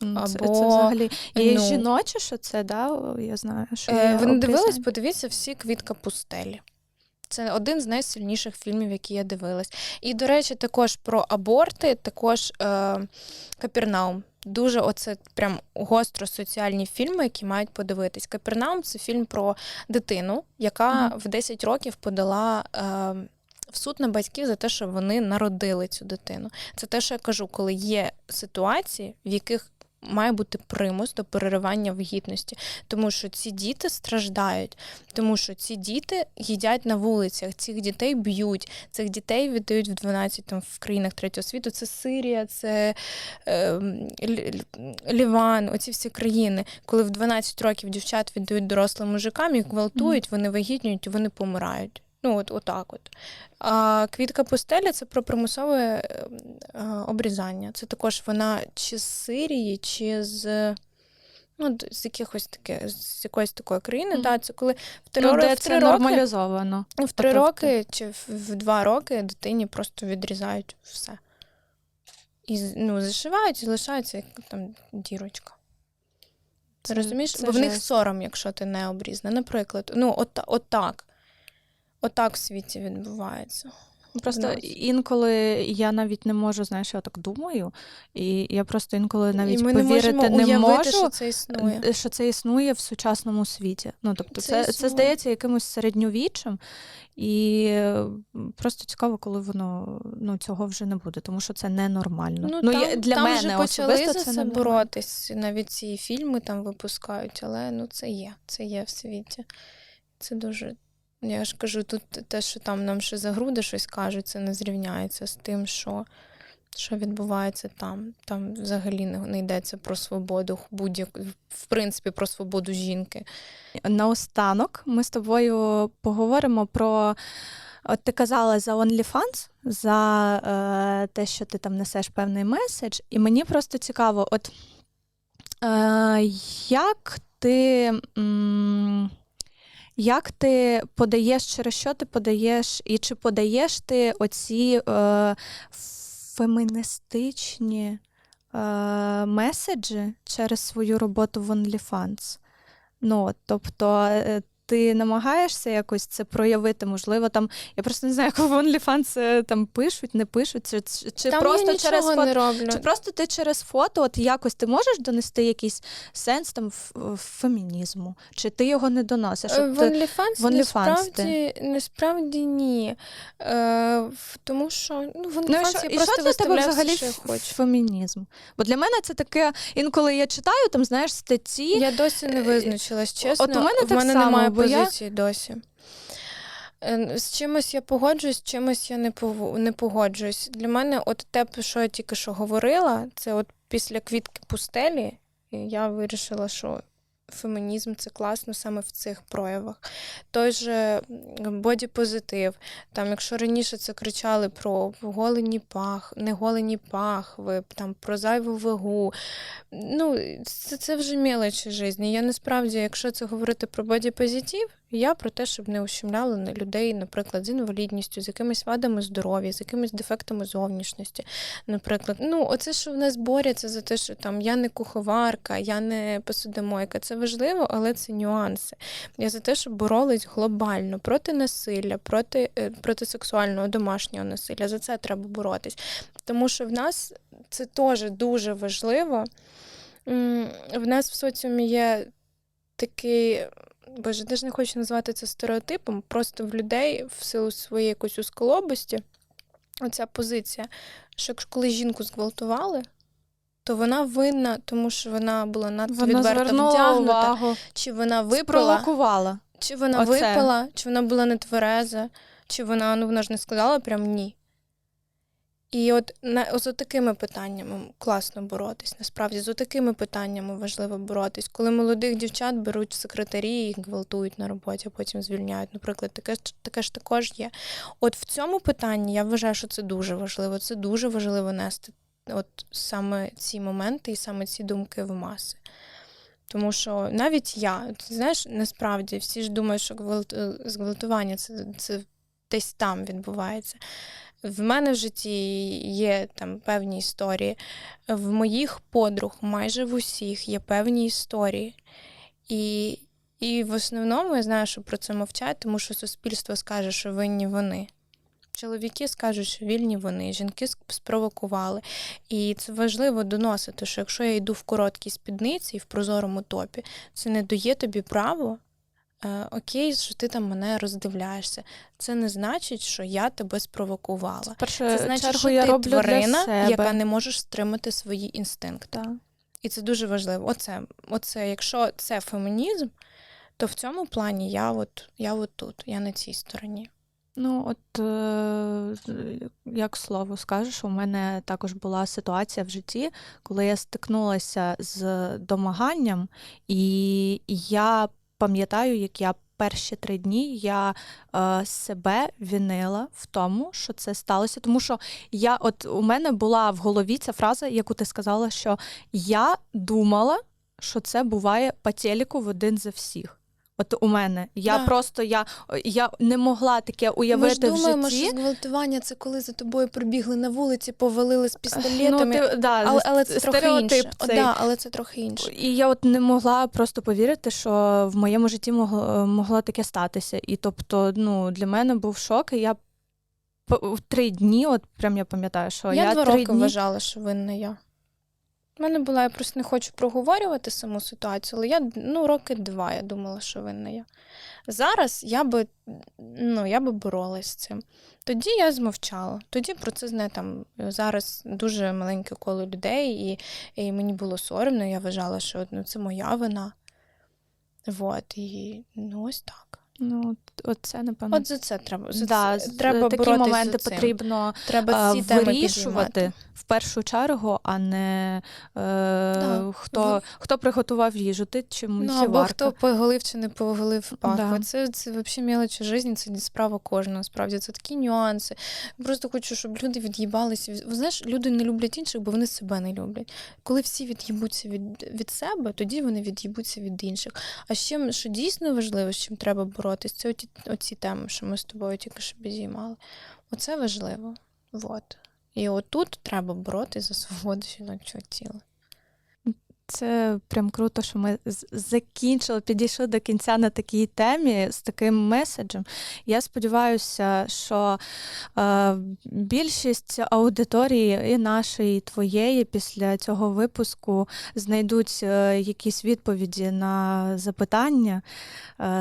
Це взагалі є жіноче, що це, я знаю, що є ви не дивились, подивіться всі «Квітка пустелі». це один з найсильніших фільмів, які я дивилась. І, до речі, також про аборти, також Капернаум. Дуже оце прям гостро соціальні фільми, які мають подивитись. Капернаум – це фільм про дитину, яка в 10 років подала в суд на батьків за те, що вони народили цю дитину. Це те, що я кажу, коли є ситуації, в яких має бути примус до переривання вагітності. Тому що ці діти страждають, тому що ці діти їдять на вулицях, цих дітей б'ють, цих дітей віддають в 12 там, в країнах третього світу. Це Сирія, це Ліван, оці всі країни. Коли в 12 років дівчат віддають дорослим мужикам, їх гвалтують, вони вагітнюють і вони помирають. Ну, отак от. А «Квітка пустелі» – це про примусове обрізання. Це також вона чи з Сирії, чи з якоїсь такої країни. Да, це коли в 3 роки... це нормалізовано. В 3 роки чи в 2 роки дитині просто відрізають все. І зашивають, і лишається як там дірочка. Ти розумієш? Бо в них сором, якщо ти не обрізана. Наприклад, отак. Отак в світі відбувається. Просто інколи я навіть не можу, знаєш, я так думаю, і я просто інколи навіть повірити не можу, що це існує в сучасному світі. Ну, тобто це здається якимось середньовіччям, і просто цікаво, коли воно цього вже не буде, тому що це ненормально. Для мене вже почали за це боротись, навіть ці фільми там випускають, але це є в світі. Це дуже... Я ж кажу, тут те, що там нам ще за груди щось кажуть, це не зрівняється з тим, що відбувається там. Там взагалі не йдеться про свободу, в принципі, про свободу жінки. Наостанок ми з тобою поговоримо про... От ти казала за OnlyFans, за те, що ти там несеш певний меседж, і мені просто цікаво, от як ти подаєш, через що ти подаєш, і чи подаєш ти оці феміністичні меседжі через свою роботу в OnlyFans? Тобто ти намагаєшся якось це проявити, можливо, там, я просто не знаю, як в OnlyFans там пишуть, не пишуть, чи там просто я через фото, не роблю. Чи просто ти через фото, от якось ти можеш донести якийсь сенс там фемінізму, чи ти його не доносиш? В OnlyFans насправді ні. Тому що в OnlyFans я просто виставляю все, що я хочу. Фемінізм? Бо для мене це таке, інколи я читаю, там, знаєш, статті. Я досі не визначилась, чесно. От у мене в мене немає позиції я... досі. З чимось я погоджуюсь, з чимось я не погоджуюсь. Для мене от те, про що я тільки що говорила, це от після «Квітки пустелі» я вирішила, що фемінізм – це класно саме в цих проявах. Той же бодіпозитив. Там, якщо раніше це кричали про неголені пахви, там, про зайву вагу, це вже мелочі житті. Я насправді, якщо це говорити про бодіпозитив, я про те, щоб не ущемляли на людей, наприклад, з інвалідністю, з якимись вадами здоров'я, з якимись дефектами зовнішності. Наприклад, оце, що в нас борються за те, що там я не куховарка, я не посудомойка. Це важливо, але це нюанси. Я за те, щоб боролись глобально проти насилля, проти сексуального домашнього насилля. За це треба боротись. Тому що в нас це теж дуже важливо. В нас в соціумі є такий... Боже, я не хочу назвати це стереотипом, просто в людей в силу своєї якоїсь узколобості оця позиція, що коли жінку зґвалтували, то вона винна, тому що вона була надто відверто вдягнута, чи вона випила, чи вона випила, чи вона була нетвереза, чи вона ж не сказала прям ні. І от з такими питаннями класно боротись, насправді, з такими питаннями важливо боротись. Коли молодих дівчат беруть в секретарі і їх гвалтують на роботі, а потім звільняють, наприклад, таке ж також є. От в цьому питанні я вважаю, що це дуже важливо. Це дуже важливо нести от саме ці моменти і саме ці думки в маси. Тому що навіть я, ти знаєш, насправді всі ж думають, що зґвалтування це десь там відбувається. В мене в житті є там певні історії. В моїх подруг, майже в усіх, є певні історії. І І в основному я знаю, що про це мовчать, тому що суспільство скаже, що винні вони. Чоловіки скажуть, що вільні вони, жінки спровокували. І це важливо доносити, що якщо я йду в короткій спідниці і в прозорому топі, це не дає тобі право, окей, що ти там мене роздивляєшся. Це не значить, що я тебе спровокувала. Це значить, що ти тварина, яка не можеш стримати свої інстинкти. Так. І це дуже важливо. Оце, якщо це фемінізм, то в цьому плані я от тут, я на цій стороні. Ну, от, як слово скажеш, у мене також була ситуація в житті, коли я стикнулася з домаганням, і я пам'ятаю, як я перші 3 дні я себе винила в тому, що це сталося. Тому що у мене була в голові ця фраза, яку ти сказала, що я думала, що це буває по телеку в один за всіх. От у мене. Я не могла таке уявити в житті. Ми ж думаємо, що зґвалтування – це коли за тобою прибігли на вулиці, повалили з пістолетами. Але це трохи інше. Але це трохи інше. І я от не могла просто повірити, що в моєму житті могло таке статися. І тобто, для мене був шок, і я в 3 дні, от прям я пам'ятаю, що я 2 3 роки дні... вважала, що винна я. У мене була, я просто не хочу проговорювати саму ситуацію, але я, роки 2 я думала, що винна я. Зараз я би боролась з цим. Тоді я змовчала. Тоді про це, зараз дуже маленьке коло людей, і мені було соромно, я вважала, що це моя вина. І ось так. Це, напевно. От за це треба. Треба такі моменти потрібно вирішувати в першу чергу, а не хто приготував їжу, ти чи мультиварка. Або хто поголив чи не поголив пах. Да. Це взагалі мелочі житті, це не справа кожного. Справді, це такі нюанси. Просто хочу, щоб люди від'їбалися. Ви знаєш, люди не люблять інших, бо вони себе не люблять. Коли всі від'їбуться від себе, тоді вони від'їбуться від інших. А ще, що дійсно важливо, з чим треба боротись, це оці теми, що ми з тобою тільки що підіймали. Оце важливо. І отут треба боротися за свободу жіночого тіла. Це прям круто, що ми підійшли до кінця на такій темі з таким меседжем. Я сподіваюся, що більшість аудиторії і нашої, і твоєї після цього випуску знайдуть якісь відповіді на запитання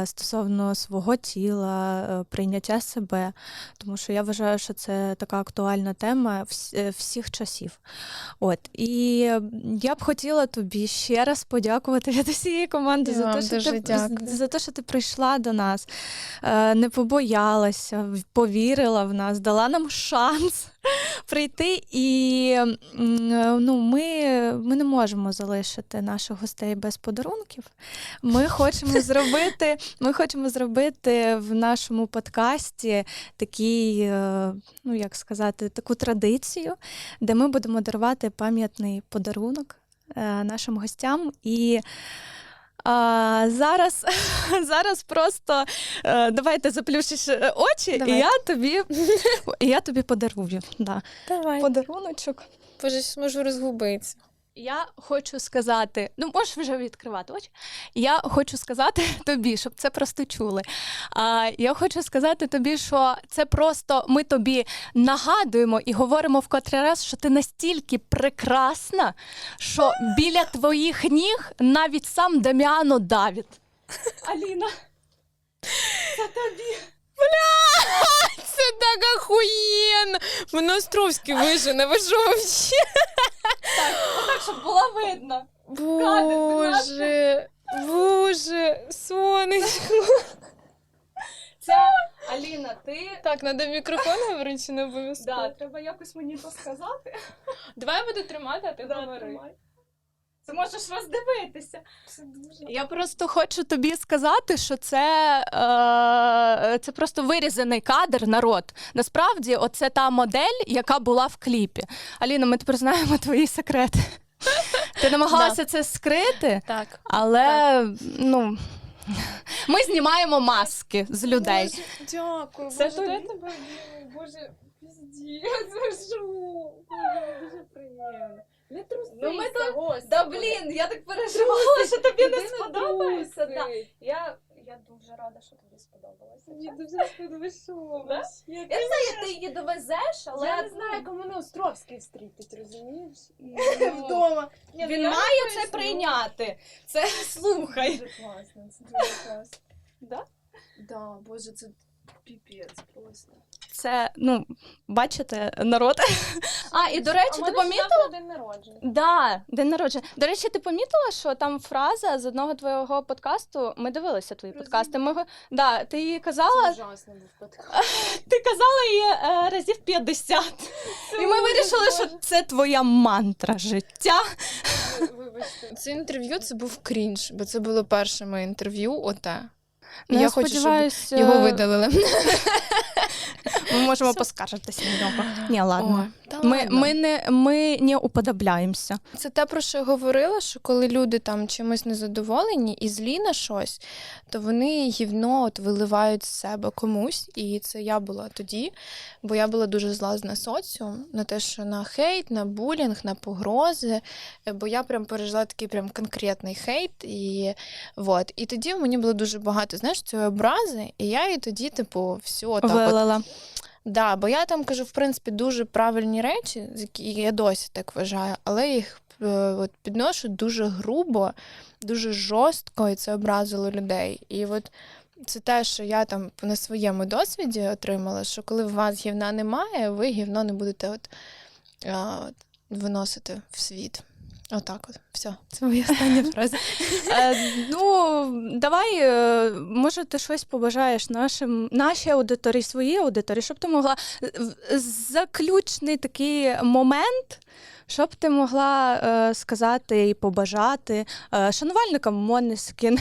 стосовно свого тіла, прийняття себе. Тому що я вважаю, що це така актуальна тема всіх часів. І я б хотіла тобі ще раз подякувати від усієї команди за те, що ти прийшла до нас, не побоялася, повірила в нас, дала нам шанс прийти. І ми не можемо залишити наших гостей без подарунків. Ми хочемо зробити в нашому подкасті таку традицію, де ми будемо дарувати пам'ятний подарунок нашим гостям. І зараз просто давайте заплющиш очі, Давай. і я тобі подарую. Да. Давай. Подаруночок. Боже, я можу розгубитися. Я хочу сказати, можеш вже відкривати очі. Я хочу сказати тобі, щоб це просто чули. Я хочу сказати тобі, що це просто ми тобі нагадуємо і говоримо в котрий раз, що ти настільки прекрасна, що біля твоїх ніг навіть сам Даміано Давід. Аліна, це тобі. Бля, це так охуєнно! Мене Островський вижене, ви що вообще? Так, щоб було видно. Боже, сонечко. Це, Аліна, ти... Так, треба мікрофон говорити, чи не обов'язково? Да, треба якось мені то сказати. Давай я буду тримати, а ти говори. Тримай. Ти можеш роздивитися. Я просто хочу тобі сказати, що це просто вирізаний кадр, народ. Насправді, оце та модель, яка була в кліпі. Аліна, ми тепер знаємо твої секрети. Ти намагалася це скрити, так. Але, ми знімаємо маски з людей. Боже, дякую. Це Боже, тобі. Боже, піздець, дуже приємно. Не трусися, Ну, ми то- Господи. Да блін, я так переживала, що тобі не Ти сподобається. Да. трусись. Я дуже рада, що тобі сподобалося. Мені дуже сподобалось, що Да? Я Я не знаю, ти її довезеш, але Я не знаю, як мене Островський встрітить, розумієш? вдома. Ні, Він я має не це поясню. прийняти. Це слухай. Дуже класно, це дуже класно. Да? Да, боже, це піпець просто. Це, ну, бачите, народ. А, і до речі, ти помітила? Завтра день народження. Да, день народження. До речі, ти помітила, що там фраза з одного твого подкасту, ми дивилися твої Розумію. подкасти, да, ти її казала, Це ужасно був подкаст. ти казала її разів 50. І ми вирішили, що це твоя мантра життя. Вибачте. Це інтерв'ю, це був крінж, бо це було перше моє інтерв'ю, оте. Ну, Я хочу, щоб його видалили. Ми можемо поскаржитися на нього. Ні, ладно. О, та Ми, ладно. ми не уподобляємося. Це те, про що я говорила, що коли люди там чимось незадоволені і злі на щось, то вони гівно от виливають з себе комусь. І це я була тоді, бо я була дуже зла на соціум, на те, що на хейт, на булінг, на погрози, бо я прям пережила такий прям конкретний хейт. І тоді мені було дуже багато, знаєш, цієї образи, і я її тоді, типу, все так от. Вилила. Да, бо я там кажу, в принципі, дуже правильні речі, які я досі так вважаю, але їх от підношу дуже грубо, дуже жорстко, і це образило людей. І от це те, що я там на своєму досвіді отримала, що коли в вас гівна немає, ви гівно не будете от виносити в світ. Отак от. Все. Це моя остання фраза. Ну, давай, може, ти щось побажаєш нашій аудиторії, своїй аудиторії, щоб ти могла заключний такий момент, щоб ти могла сказати і побажати шанувальникам Måneskin.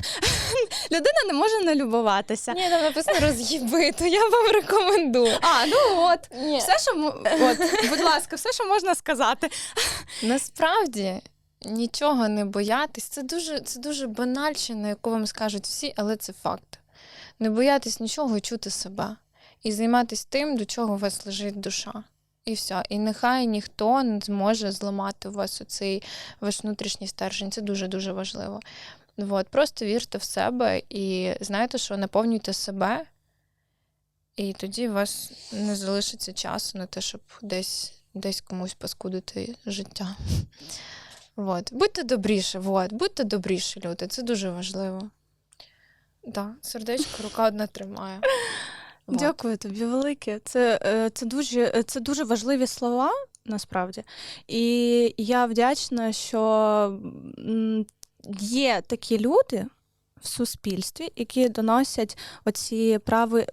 Людина не може налюбуватися. Ні, там написано роз'їби, то я вам рекомендую. А, ну от. Ні. Все, що от, будь ласка, все, що можна сказати. Насправді нічого не боятись. Це дуже банальщина, яку вам скажуть всі, але це факт. Не боятись нічого і чути себе. І займатися тим, до чого у вас лежить душа. І все. І нехай ніхто не зможе зламати у вас оцей ваш внутрішній стержень. Це дуже-дуже важливо. От. Просто вірте в себе і знаєте, що наповнюйте себе, і тоді у вас не залишиться часу на те, щоб десь комусь паскудити життя. Вот. Будьте добріші, люди, це дуже важливо. Да, сердечко, рука одна тримає. Вот. Дякую тобі велике. Це дуже важливі слова, насправді. І я вдячна, що є такі люди в суспільстві, які доносять оці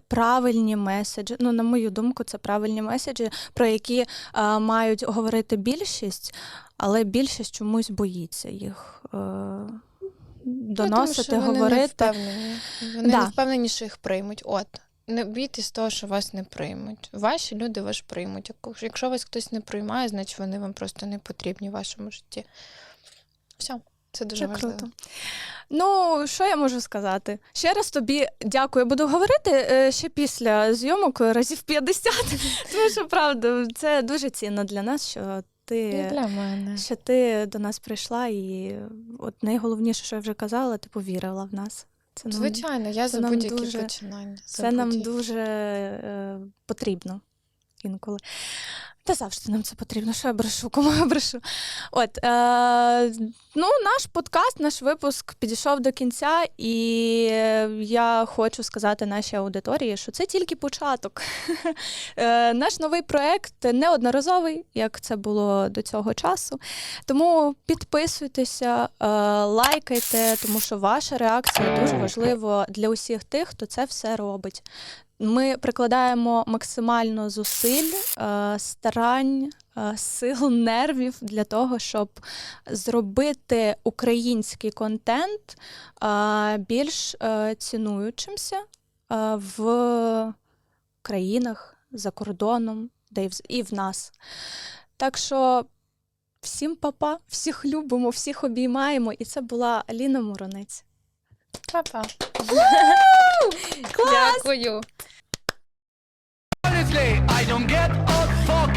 правильні меседжі. Ну, на мою думку, це правильні меседжі, про які мають говорити більшість, але більшість чомусь боїться їх доносити, тому, що говорити. Вони не впевнені, що їх приймуть. От. Не бійтесь того, що вас не приймуть. Ваші люди вас приймуть. Якщо вас хтось не приймає, значить вони вам просто не потрібні в вашому житті. Все. Це дуже важливо. Круто. Ну, що я можу сказати? Ще раз тобі дякую. Буду говорити ще після зйомок разів 50. Тому що, правда, це дуже цінно для нас, що Для мене. що ти до нас прийшла. І от найголовніше, що я вже казала, ти повірила в нас. Це Звичайно, я за будь-які починання. Це нам дуже потрібно інколи. Та завжди нам це потрібно, що я брешу, кому я брешу. От, ну, наш подкаст, наш випуск підійшов до кінця, і я хочу сказати нашій аудиторії, що це тільки початок. Наш новий проєкт неодноразовий, як це було до цього часу. Тому підписуйтеся, лайкайте, тому що ваша реакція дуже важлива для усіх тих, хто це все робить. Ми прикладаємо максимально зусиль, старань, сил, нервів для того, щоб зробити український контент більш цінуючимся в країнах, за кордоном, де і в нас. Так що всім па-па, всіх любимо, всіх обіймаємо. І це була Аліна Муронець. Па-па. Клас! Дякую. Honestly, I don't get a fuck.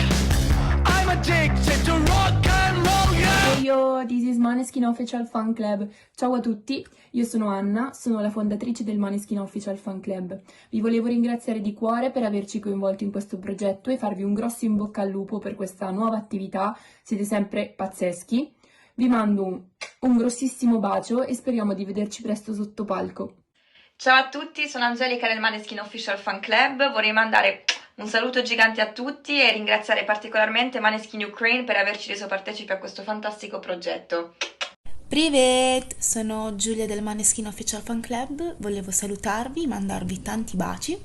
I'm addicted to rock and roll, yeah. Yo, this is Maneskin Official Fan Club. Ciao a tutti, io sono Anna, sono la fondatrice del Maneskin Official Fan Club. Vi volevo ringraziare di cuore per averci coinvolti in questo progetto e farvi un grosso in bocca al lupo per questa nuova attività. Siete sempre pazzeschi. Vi mando un grossissimo bacio e speriamo di vederci presto sotto palco. Ciao a tutti, sono Angelica del Maneskin Official Fan Club. Vorrei mandare un saluto gigante a tutti e ringraziare particolarmente Maneskin Ukraine per averci reso partecipi a questo fantastico progetto. Privet, sono Giulia del Maneskin Official Fan Club. Volevo salutarvi, mandarvi tanti baci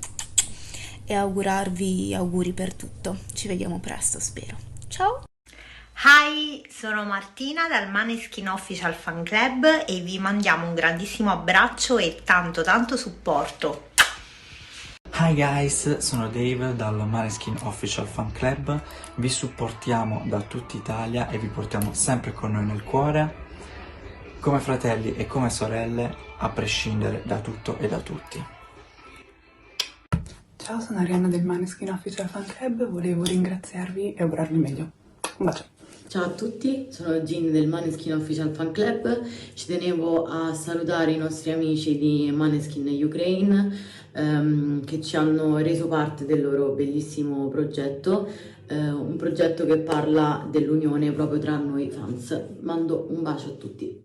e augurarvi auguri per tutto. Ci vediamo presto, spero. Ciao! Hi, sono Martina dal Maneskin Official Fan Club e vi mandiamo un grandissimo abbraccio e tanto supporto. Hi guys, sono Dave dal Maneskin Official Fan Club, vi supportiamo da tutta Italia e vi portiamo sempre con noi nel cuore, come fratelli e come sorelle, a prescindere da tutto e da tutti. Ciao, sono Arianna del Maneskin Official Fan Club, volevo ringraziarvi e augurarvi meglio. Un bacio. Ciao a tutti, sono Gin del Maneskin Official Fan Club. Ci tenevo a salutare i nostri amici di Maneskin Ukraine che ci hanno reso parte del loro bellissimo progetto, un progetto che parla dell'unione proprio tra noi fans. Mando un bacio a tutti.